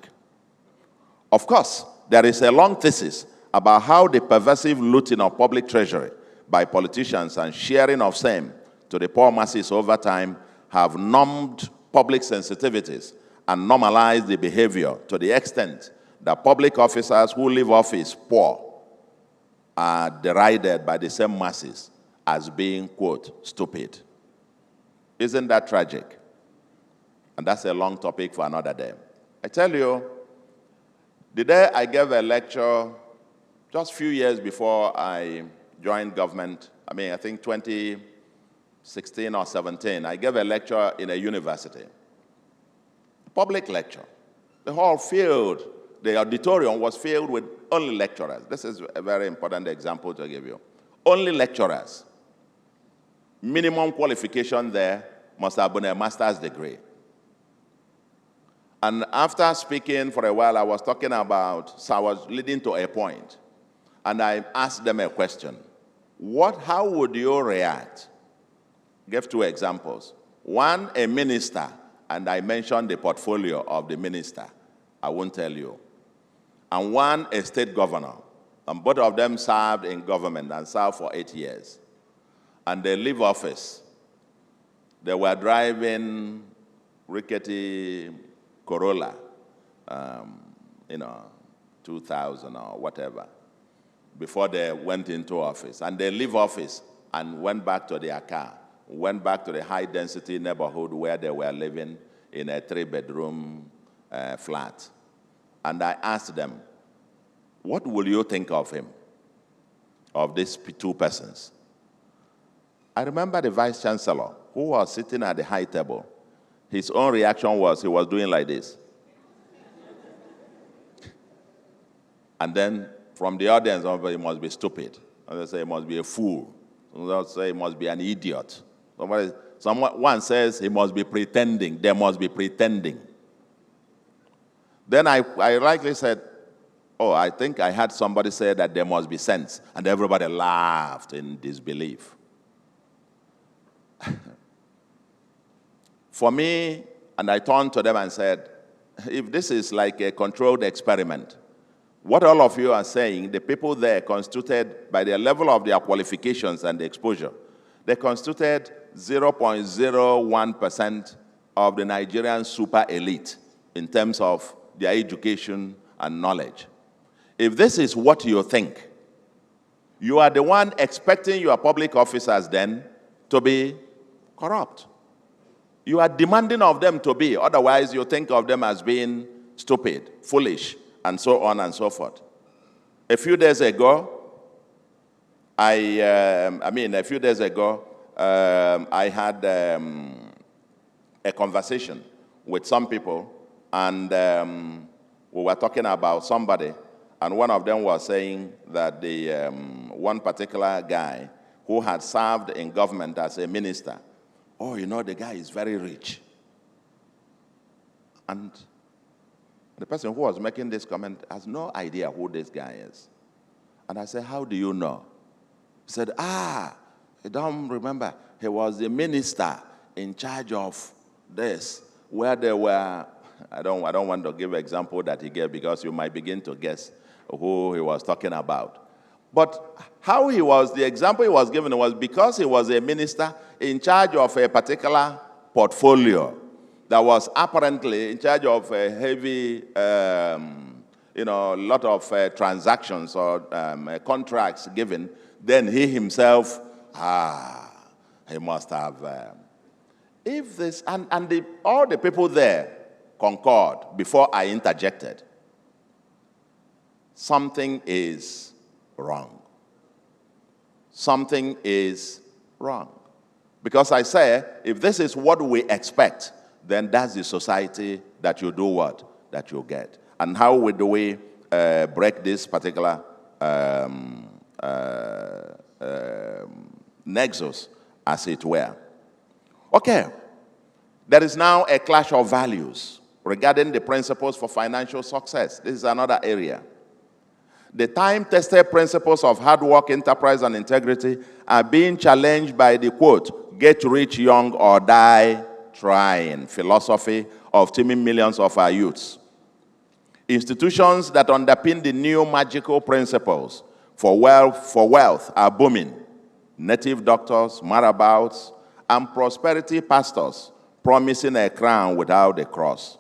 Of course, there is a long thesis about how the pervasive looting of public treasury by politicians and sharing of same to the poor masses over time have numbed public sensitivities and normalized the behavior to the extent that public officers who leave office poor are derided by the same masses as being, quote, stupid. Isn't that tragic? And that's a long topic for another day. I tell you, the day I gave a lecture just a few years before I joined government, I think 2016 or 17, I gave a lecture in a university. Public lecture. The hall filled, the auditorium was filled with only lecturers. This is a very important example to give you. Only lecturers. Minimum qualification there must have been a master's degree. And after speaking for a while, I was talking about, so I was leading to a point, and I asked them a question. How would you react? Gave two examples. One, a minister, and I mentioned the portfolio of the minister. I won't tell you. And one, a state governor. And both of them served in government and served for 8 years. And they leave office. They were driving rickety Corolla, 2000 or whatever, before they went into office. And they leave office and went back to their car, went back to the high-density neighborhood where they were living in a 3-bedroom flat. And I asked them, what will you think of him, of these two persons? I remember the vice chancellor, who was sitting at the high table. His own reaction was, he was doing like this. And then from the audience, somebody must be stupid. Others say he must be a fool. Others say he must be an idiot. Someone says he must be pretending. They must be pretending. Then I rightly said, oh, I think I had somebody say that there must be sense. And everybody laughed in disbelief. For me, and I turned to them and said, if this is like a controlled experiment, what all of you are saying, the people there constituted, by the level of their qualifications and the exposure, they constituted 0.01% of the Nigerian super elite in terms of their education and knowledge. If this is what you think, you are the one expecting your public officers then to be corrupt. You are demanding of them to be, otherwise you think of them as being stupid, foolish, and so on and so forth. A few days ago, I had a conversation with some people, and we were talking about somebody, and one of them was saying that the one particular guy who had served in government as a minister, oh, the guy is very rich. And the person who was making this comment has no idea who this guy is. And I said, how do you know? He said, I don't remember. He was the minister in charge of this, where they were, I don't want to give an example that he gave because you might begin to guess who he was talking about. But how the example he was given was because he was a minister in charge of a particular portfolio that was apparently in charge of a heavy, lot of transactions or contracts given, then he himself, he must have. If this, all the people there concord before I interjected, something is wrong. Something is wrong. Because I say, if this is what we expect, then that's the society that you do what? That you get. And how do we break this particular nexus, as it were? Okay. There is now a clash of values regarding the principles for financial success. This is another area. The time-tested principles of hard work, enterprise, and integrity are being challenged by the, quote, get rich young or die trying philosophy of teaming millions of our youths. Institutions that underpin the new magical principles for wealth are booming. Native doctors, marabouts, and prosperity pastors promising a crown without a cross.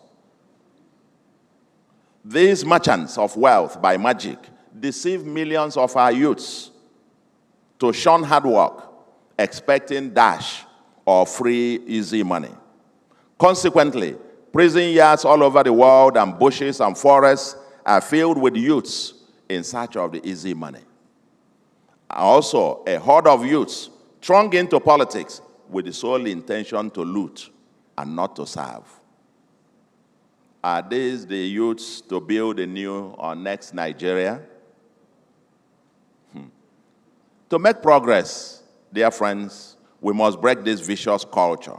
These merchants of wealth by magic deceive millions of our youths to shun hard work, expecting dash or free, easy money. Consequently, prison yards all over the world and bushes and forests are filled with youths in search of the easy money. Also, a horde of youths throng into politics with the sole intention to loot and not to serve. Are these the youths to build a new or next Nigeria? To make progress, dear friends, we must break this vicious culture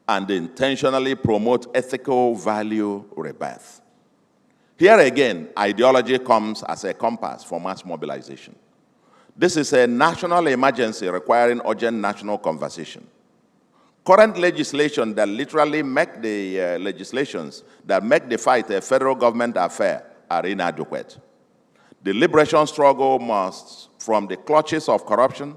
and intentionally promote ethical value rebirth. Here again, ideology comes as a compass for mass mobilization. This is a national emergency requiring urgent national conversation. Current legislation that literally make the legislations that make the fight a federal government affair are inadequate. The liberation struggle must, from the clutches of corruption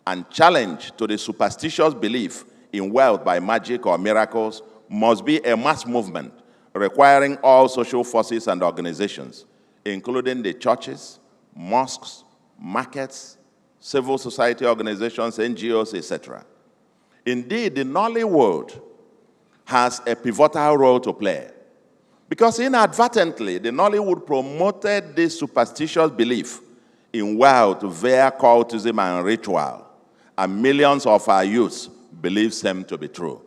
and challenge to the superstitious belief in wealth by magic or miracles, must be a mass movement requiring all social forces and organizations, including the churches, mosques, markets, civil society organizations, NGOs, etc. Indeed, the Nollywood has a pivotal role to play, because inadvertently, the Nollywood promoted this superstitious belief in wealth via cultism and ritual, and millions of our youths believe them to be true.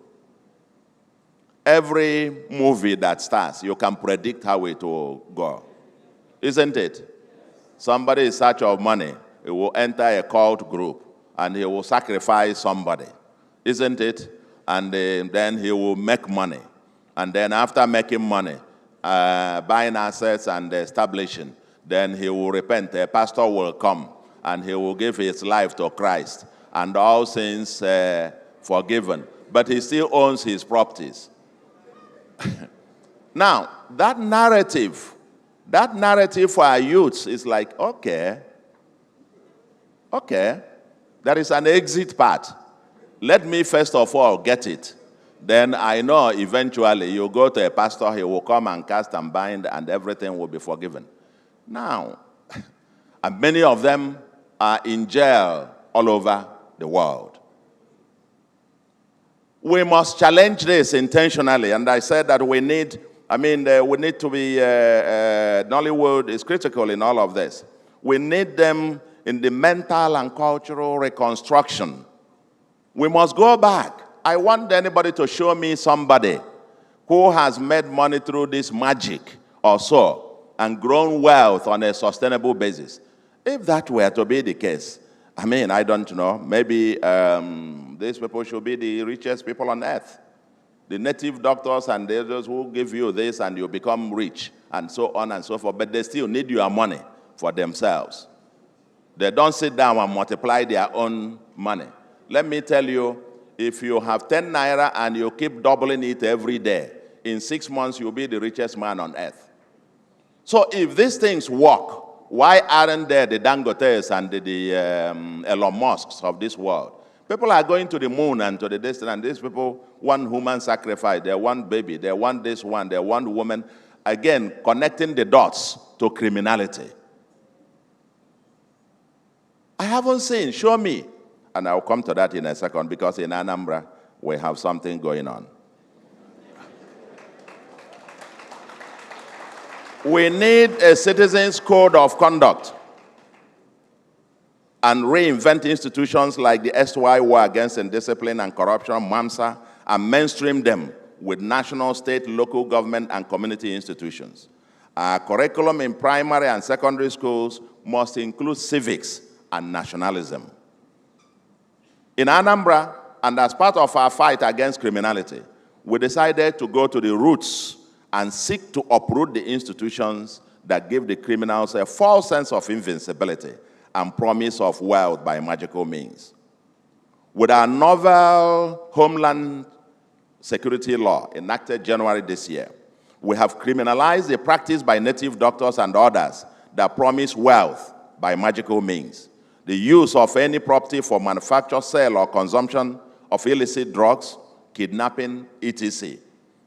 Every movie that starts, you can predict how it will go, isn't it? Somebody in search of money, he will enter a cult group, and he will sacrifice somebody, isn't it? And then he will make money. And then after making money, buying assets and establishing, then he will repent. A pastor will come, and he will give his life to Christ, and all sins forgiven. But he still owns his properties. Now, that narrative for our youths is like, okay, there is an exit path. Let me first of all get it. Then I know eventually you go to a pastor, he will come and cast and bind, and everything will be forgiven. Now, and many of them are in jail all over the world. We must challenge this intentionally, and I said that we need to be, Nollywood is critical in all of this. We need them in the mental and cultural reconstruction. We must go back. I want anybody to show me somebody who has made money through this magic or so and grown wealth on a sustainable basis. If that were to be the case, I don't know, maybe these people should be the richest people on earth. The native doctors and those who give you this and you become rich and so on and so forth, but they still need your money for themselves. They don't sit down and multiply their own money. Let me tell you, if you have 10 naira and you keep doubling it every day, in 6 months you'll be the richest man on earth. So if these things work, why aren't there the Dangotes and the Elon Musks of this world? People are going to the moon and to the distance, and these people want human sacrifice, they want baby, they want this one, they want woman. Again, connecting the dots to criminality. I haven't seen, show me. And I'll come to that in a second, because in Anambra, we have something going on. We need a citizens' code of conduct and reinvent institutions like the SY War Against Indiscipline and Corruption, MAMSA, and mainstream them with national, state, local government, and community institutions. Our curriculum in primary and secondary schools must include civics and nationalism. In Anambra, and as part of our fight against criminality, we decided to go to the roots and seek to uproot the institutions that give the criminals a false sense of invincibility and promise of wealth by magical means. With our novel Homeland Security Law enacted January this year, we have criminalized the practice by native doctors and others that promise wealth by magical means. The use of any property for manufacture, sale, or consumption of illicit drugs, kidnapping, etc.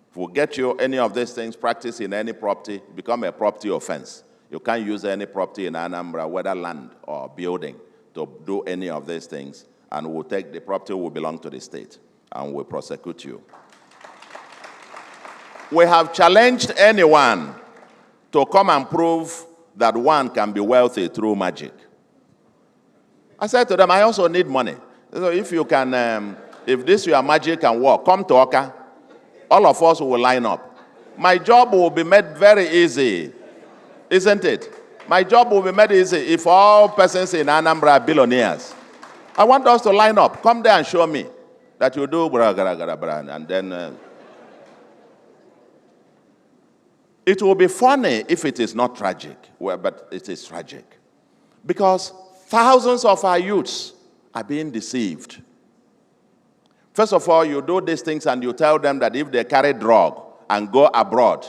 If we get you any of these things practiced in any property, become a property offense. You can't use any property in Anambra, whether land or building, to do any of these things, and we'll take the property will belong to the state, and we'll prosecute you. We have challenged anyone to come and prove that one can be wealthy through magic. I said to them, I also need money. So if you can, if this your magic can work, come to Oka. All of us will line up. My job will be made very easy, isn't it? My job will be made easy if all persons in Anambra are billionaires. I want us to line up. Come there and show me that you do and then... It will be funny if it is not tragic, well, but it is tragic. Because thousands of our youths are being deceived. First of all, you do these things and you tell them that if they carry drug and go abroad,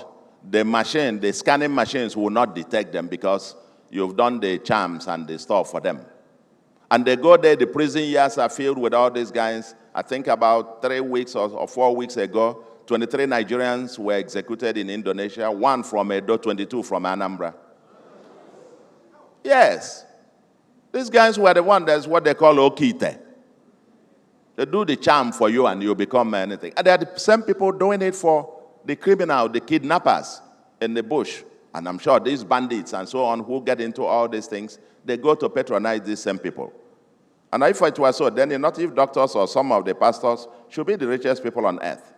the scanning machines will not detect them because you've done the charms and the stuff for them. And they go there, the prison years are filled with all these guys. I think about 3 weeks or 4 weeks ago, 23 Nigerians were executed in Indonesia, 1 from Edo, 22 from Anambra. Yes. These guys were the ones that's what they call okite. They do the charm for you and you become anything. And they are the same people doing it for the criminal, the kidnappers in the bush. And I'm sure these bandits and so on who get into all these things, they go to patronize these same people. And if it was so, then the native doctors or some of the pastors should be the richest people on earth.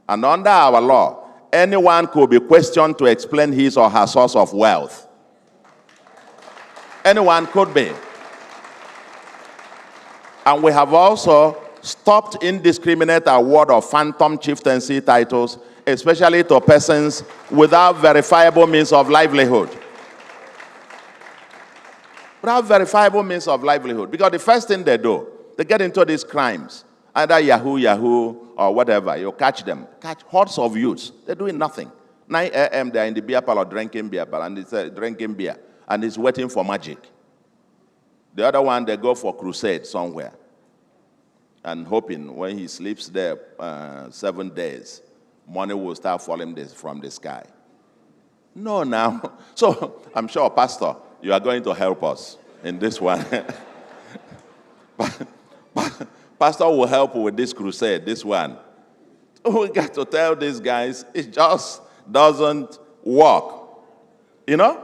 And under our law, anyone could be questioned to explain his or her source of wealth. Anyone could be. And we have also stopped indiscriminate award of phantom chieftaincy titles, especially to persons without verifiable means of livelihood. Without verifiable means of livelihood. Because the first thing they do, they get into these crimes. Either Yahoo, or whatever. You catch them. Catch hordes of youths. They're doing nothing. 9 a.m. they're in the beer parlor drinking beer, and it's drinking beer. And it's waiting for magic. The other one, they go for crusade somewhere. And hoping when he sleeps there 7 days, money will start falling from the sky. No, now. So I'm sure, Pastor, you are going to help us in this one. Pastor will help with this crusade, this one. We got to tell these guys, it just doesn't work. You know?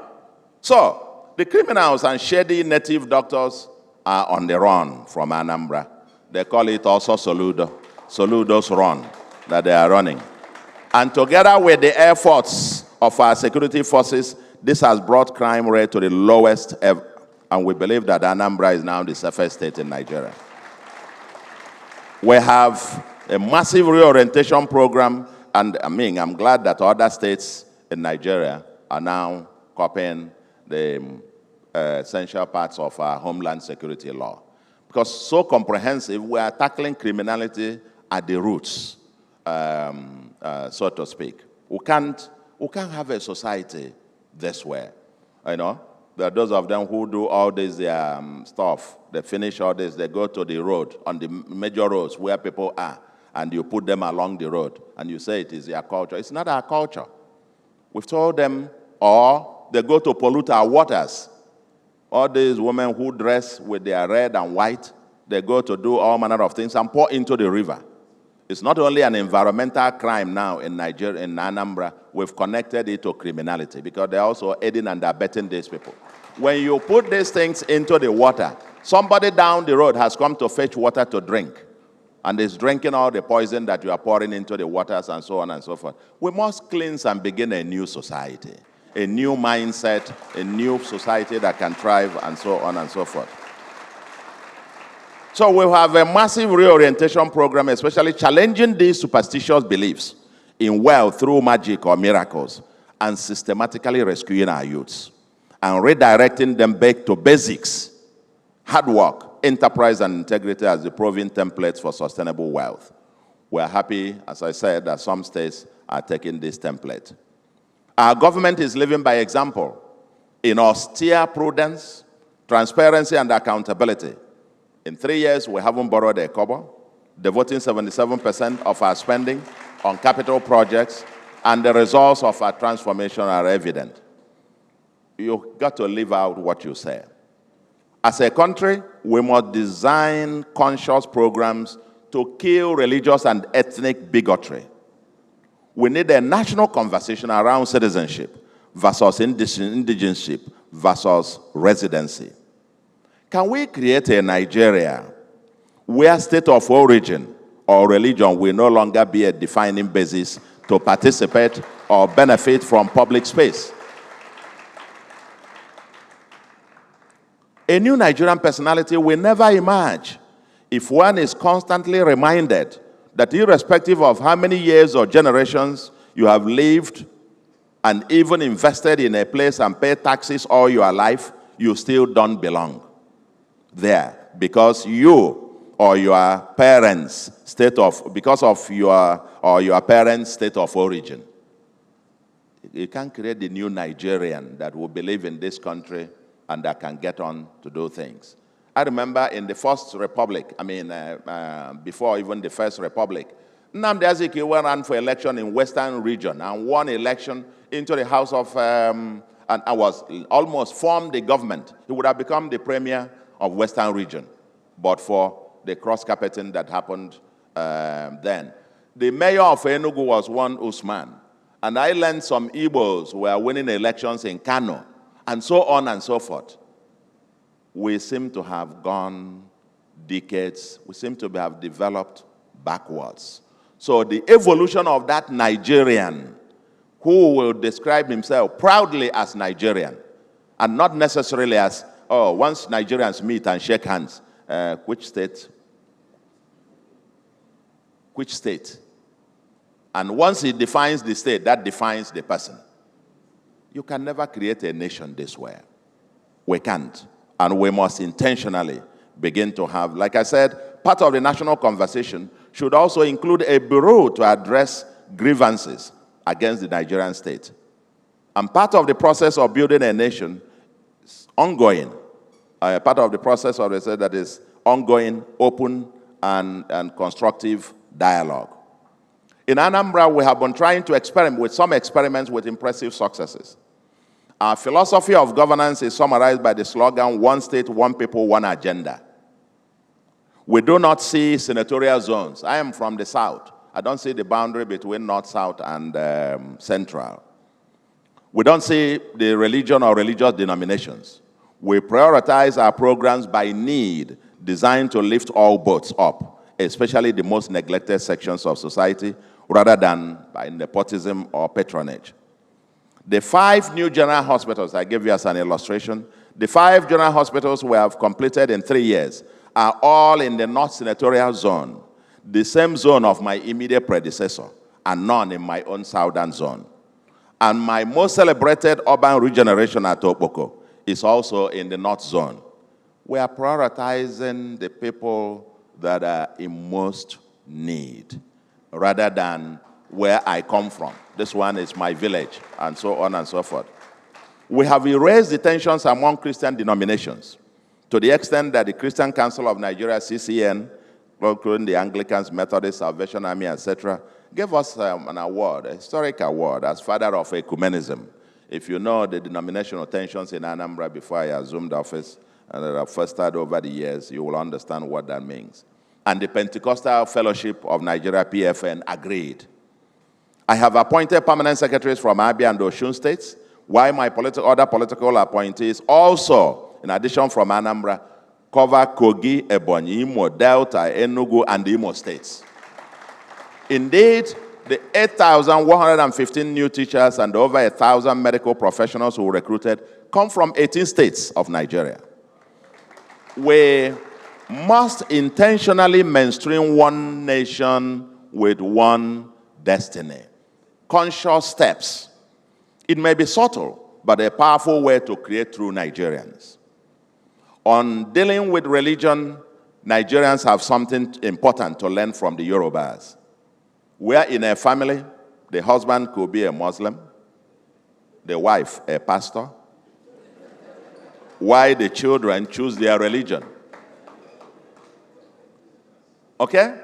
So, the criminals and shady native doctors are on the run from Anambra. They call it also Soludo. Soludo's run, that they are running. And together with the efforts of our security forces, this has brought crime rate to the lowest ever. And we believe that Anambra is now the safest state in Nigeria. We have a massive reorientation program, and I'm glad that other states in Nigeria are now copying the essential parts of our Homeland Security Law. Because so comprehensive, we are tackling criminality at the roots, so to speak. We can't have a society this way, you know. There are those of them who do all this stuff. They finish all this, they go to the road, on the major roads where people are, and you put them along the road, and you say it is their culture. It's not our culture. We've told them, or they go to pollute our waters. All these women who dress with their red and white, they go to do all manner of things and pour into the river. It's not only an environmental crime now in Nigeria, in Anambra, we've connected it to criminality because they're also aiding and abetting these people. When you put these things into the water, somebody down the road has come to fetch water to drink and is drinking all the poison that you are pouring into the waters and so on and so forth. We must cleanse and begin a new society, a new mindset, a new society that can thrive and so on and so forth. So we have a massive reorientation program, especially challenging these superstitious beliefs in wealth through magic or miracles, and systematically rescuing our youths and redirecting them back to basics, hard work, enterprise, and integrity as the proven templates for sustainable wealth. We are happy, as I said, that some states are taking this template. Our government is living by example in austere prudence, transparency, and accountability. In 3 years, we haven't borrowed a kobo, devoting 77% of our spending on capital projects, and the results of our transformation are evident. You've got to live out what you say. As a country, we must design conscious programs to kill religious and ethnic bigotry. We need a national conversation around citizenship versus indigenship versus residency. Can we create a Nigeria where state of origin or religion will no longer be a defining basis to participate or benefit from public space? A new Nigerian personality will never emerge if one is constantly reminded that irrespective of how many years or generations you have lived and even invested in a place and paid taxes all your life, you still don't belong there because you or your parents' state of, because of your parents' state of origin. You can't create the new Nigerian that will believe in this country and that can get on to do things. I remember in the First Republic, before even the First Republic, Nnamdi Azikiwe ran for election in Western region and won election into the House of, and I was almost formed the government. He would have become the premier of Western region, but for the cross-carpeting that happened then. The mayor of Enugu was one Usman, and I learned some Igbos were winning elections in Kano, and so on and so forth. We seem to have gone decades, we seem to have developed backwards. So the evolution of that Nigerian who will describe himself proudly as Nigerian and not necessarily as, oh, once Nigerians meet and shake hands, which state? Which state? And once he defines the state, that defines the person. You can never create a nation this way. We can't. And we must intentionally begin to have, like I said, part of the national conversation should also include a bureau to address grievances against the Nigerian state. And part of the process of building a nation is ongoing. Part of the process of the state that is ongoing, open, and constructive dialogue. In Anambra, we have been trying to experiment with some experiments with impressive successes. Our philosophy of governance is summarized by the slogan, one state, one people, one agenda. We do not see senatorial zones. I am from the south. I don't see the boundary between north, south, and central. We don't see the religion or religious denominations. We prioritize our programs by need, designed to lift all boats up, especially the most neglected sections of society, rather than by nepotism or patronage. The 5 new general hospitals I gave you as an illustration, the 5 general hospitals we have completed in 3 years are all in the North Senatorial Zone, the same zone of my immediate predecessor, and none in my own Southern Zone. And my most celebrated urban regeneration at Okpoko is also in the North Zone. We are prioritizing the people that are in most need, rather than where I come from. This one is my village, and so on and so forth. We have erased the tensions among Christian denominations to the extent that the Christian Council of Nigeria, CCN, including the Anglicans, Methodists, Salvation Army, etc., gave us an award, a historic award, as father of ecumenism. If you know the denominational tensions in Anambra before I assumed office, and that I've fostered over the years, you will understand what that means. And the Pentecostal Fellowship of Nigeria, PFN, agreed. I have appointed permanent secretaries from Abia and Osun states, while my other political appointees also, in addition from Anambra, cover Kogi, Ebonyi, Imo, Delta, Enugu, and the Imo states. Indeed, the 8,115 new teachers and over 1,000 medical professionals who recruited come from 18 states of Nigeria. We must intentionally mainstream one nation with one destiny. Conscious steps. It may be subtle, but a powerful way to create true Nigerians. On dealing with religion, Nigerians have something important to learn from the Yorubas. Where in a family, the husband could be a Muslim, the wife a pastor, why the children choose their religion. Okay?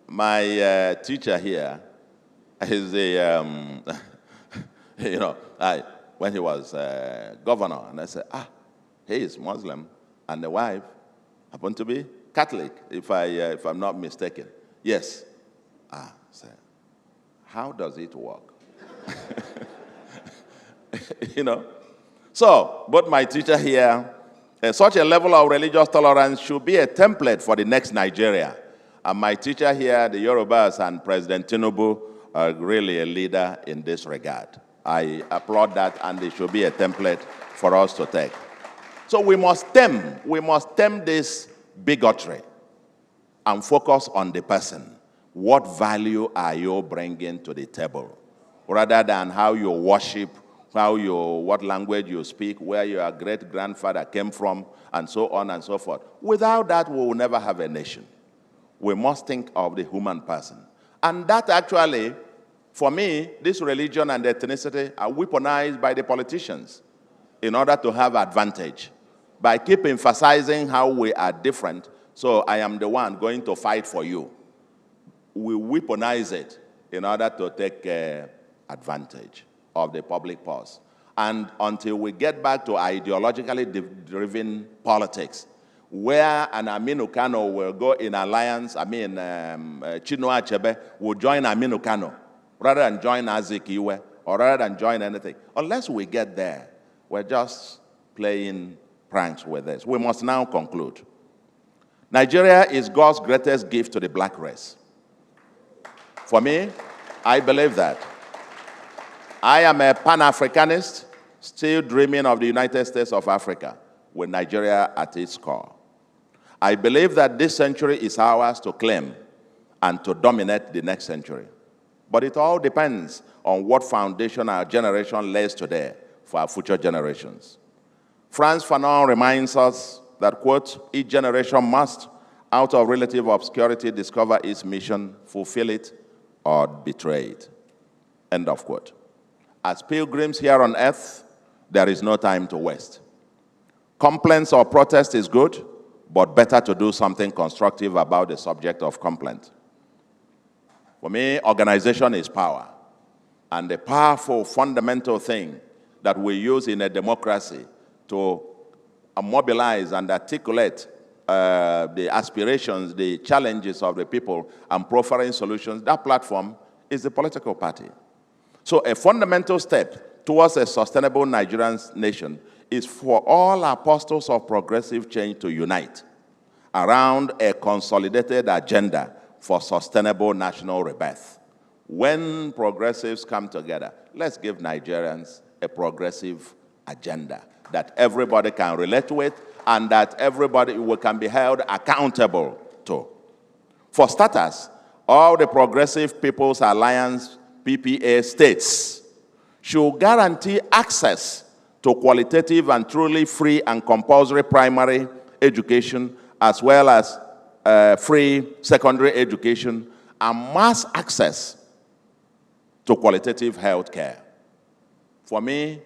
My teacher here is a, when he was governor, and I said, he is Muslim, and the wife happened to be Catholic, if I'm not mistaken. Yes. So how does it work? So, but my teacher here, such a level of religious tolerance should be a template for the next Nigeria. And my teacher here, the Yorubas and President Tinubu, are really a leader in this regard. I applaud that, and it should be a template for us to take. So we must stem this bigotry and focus on the person. What value are you bringing to the table? Rather than how you worship, what language you speak, where your great-grandfather came from, and so on and so forth. Without that, we will never have a nation. We must think of the human person. And that actually, for me, this religion and ethnicity are weaponized by the politicians in order to have advantage. By keep emphasizing how we are different, so I am the one going to fight for you. We weaponize it in order to take advantage of the public purse. And until we get back to ideologically driven politics, where an Aminu Kano will go in alliance, Chinua Achebe will join Aminu Kano, rather than join Azikiwe, or rather than join anything. Unless we get there, we're just playing pranks with this. We must now conclude. Nigeria is God's greatest gift to the black race. For me, I believe that. I am a Pan-Africanist, still dreaming of the United States of Africa, with Nigeria at its core. I believe that this century is ours to claim and to dominate the next century. But it all depends on what foundation our generation lays today for our future generations. Frantz Fanon reminds us that, quote, each generation must, out of relative obscurity, discover its mission, fulfill it, or betray it, end of quote. As pilgrims here on earth, there is no time to waste. Complaints or protest is good, but better to do something constructive about the subject of complaint. For me, organization is power. And the powerful fundamental thing that we use in a democracy to mobilize and articulate the aspirations, the challenges of the people, and proffering solutions, that platform is the political party. So a fundamental step towards a sustainable Nigerian nation is for all apostles of progressive change to unite around a consolidated agenda for sustainable national rebirth. When progressives come together, let's give Nigerians a progressive agenda that everybody can relate with and that everybody can be held accountable to. For starters, all the Progressive People's Alliance PPA states should guarantee access to qualitative and truly free and compulsory primary education, as well as free secondary education and mass access to qualitative health care. For me,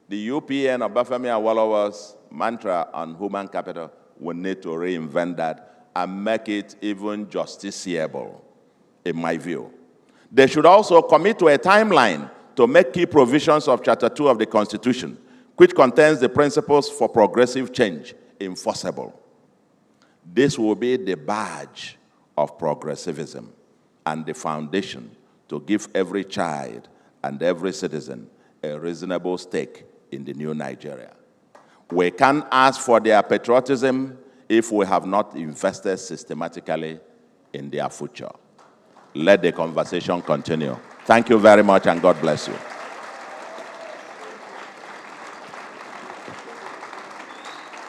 the UPN of Bafemi Awolowo's mantra on human capital, we need to reinvent that and make it even justiciable, in my view. They should also commit to a timeline to make key provisions of Chapter 2 of the Constitution, which contains the principles for progressive change, enforceable. This will be the badge of progressivism and the foundation to give every child and every citizen a reasonable stake in the new Nigeria. We can't ask for their patriotism if we have not invested systematically in their future. Let the conversation continue. Thank you very much, and God bless you.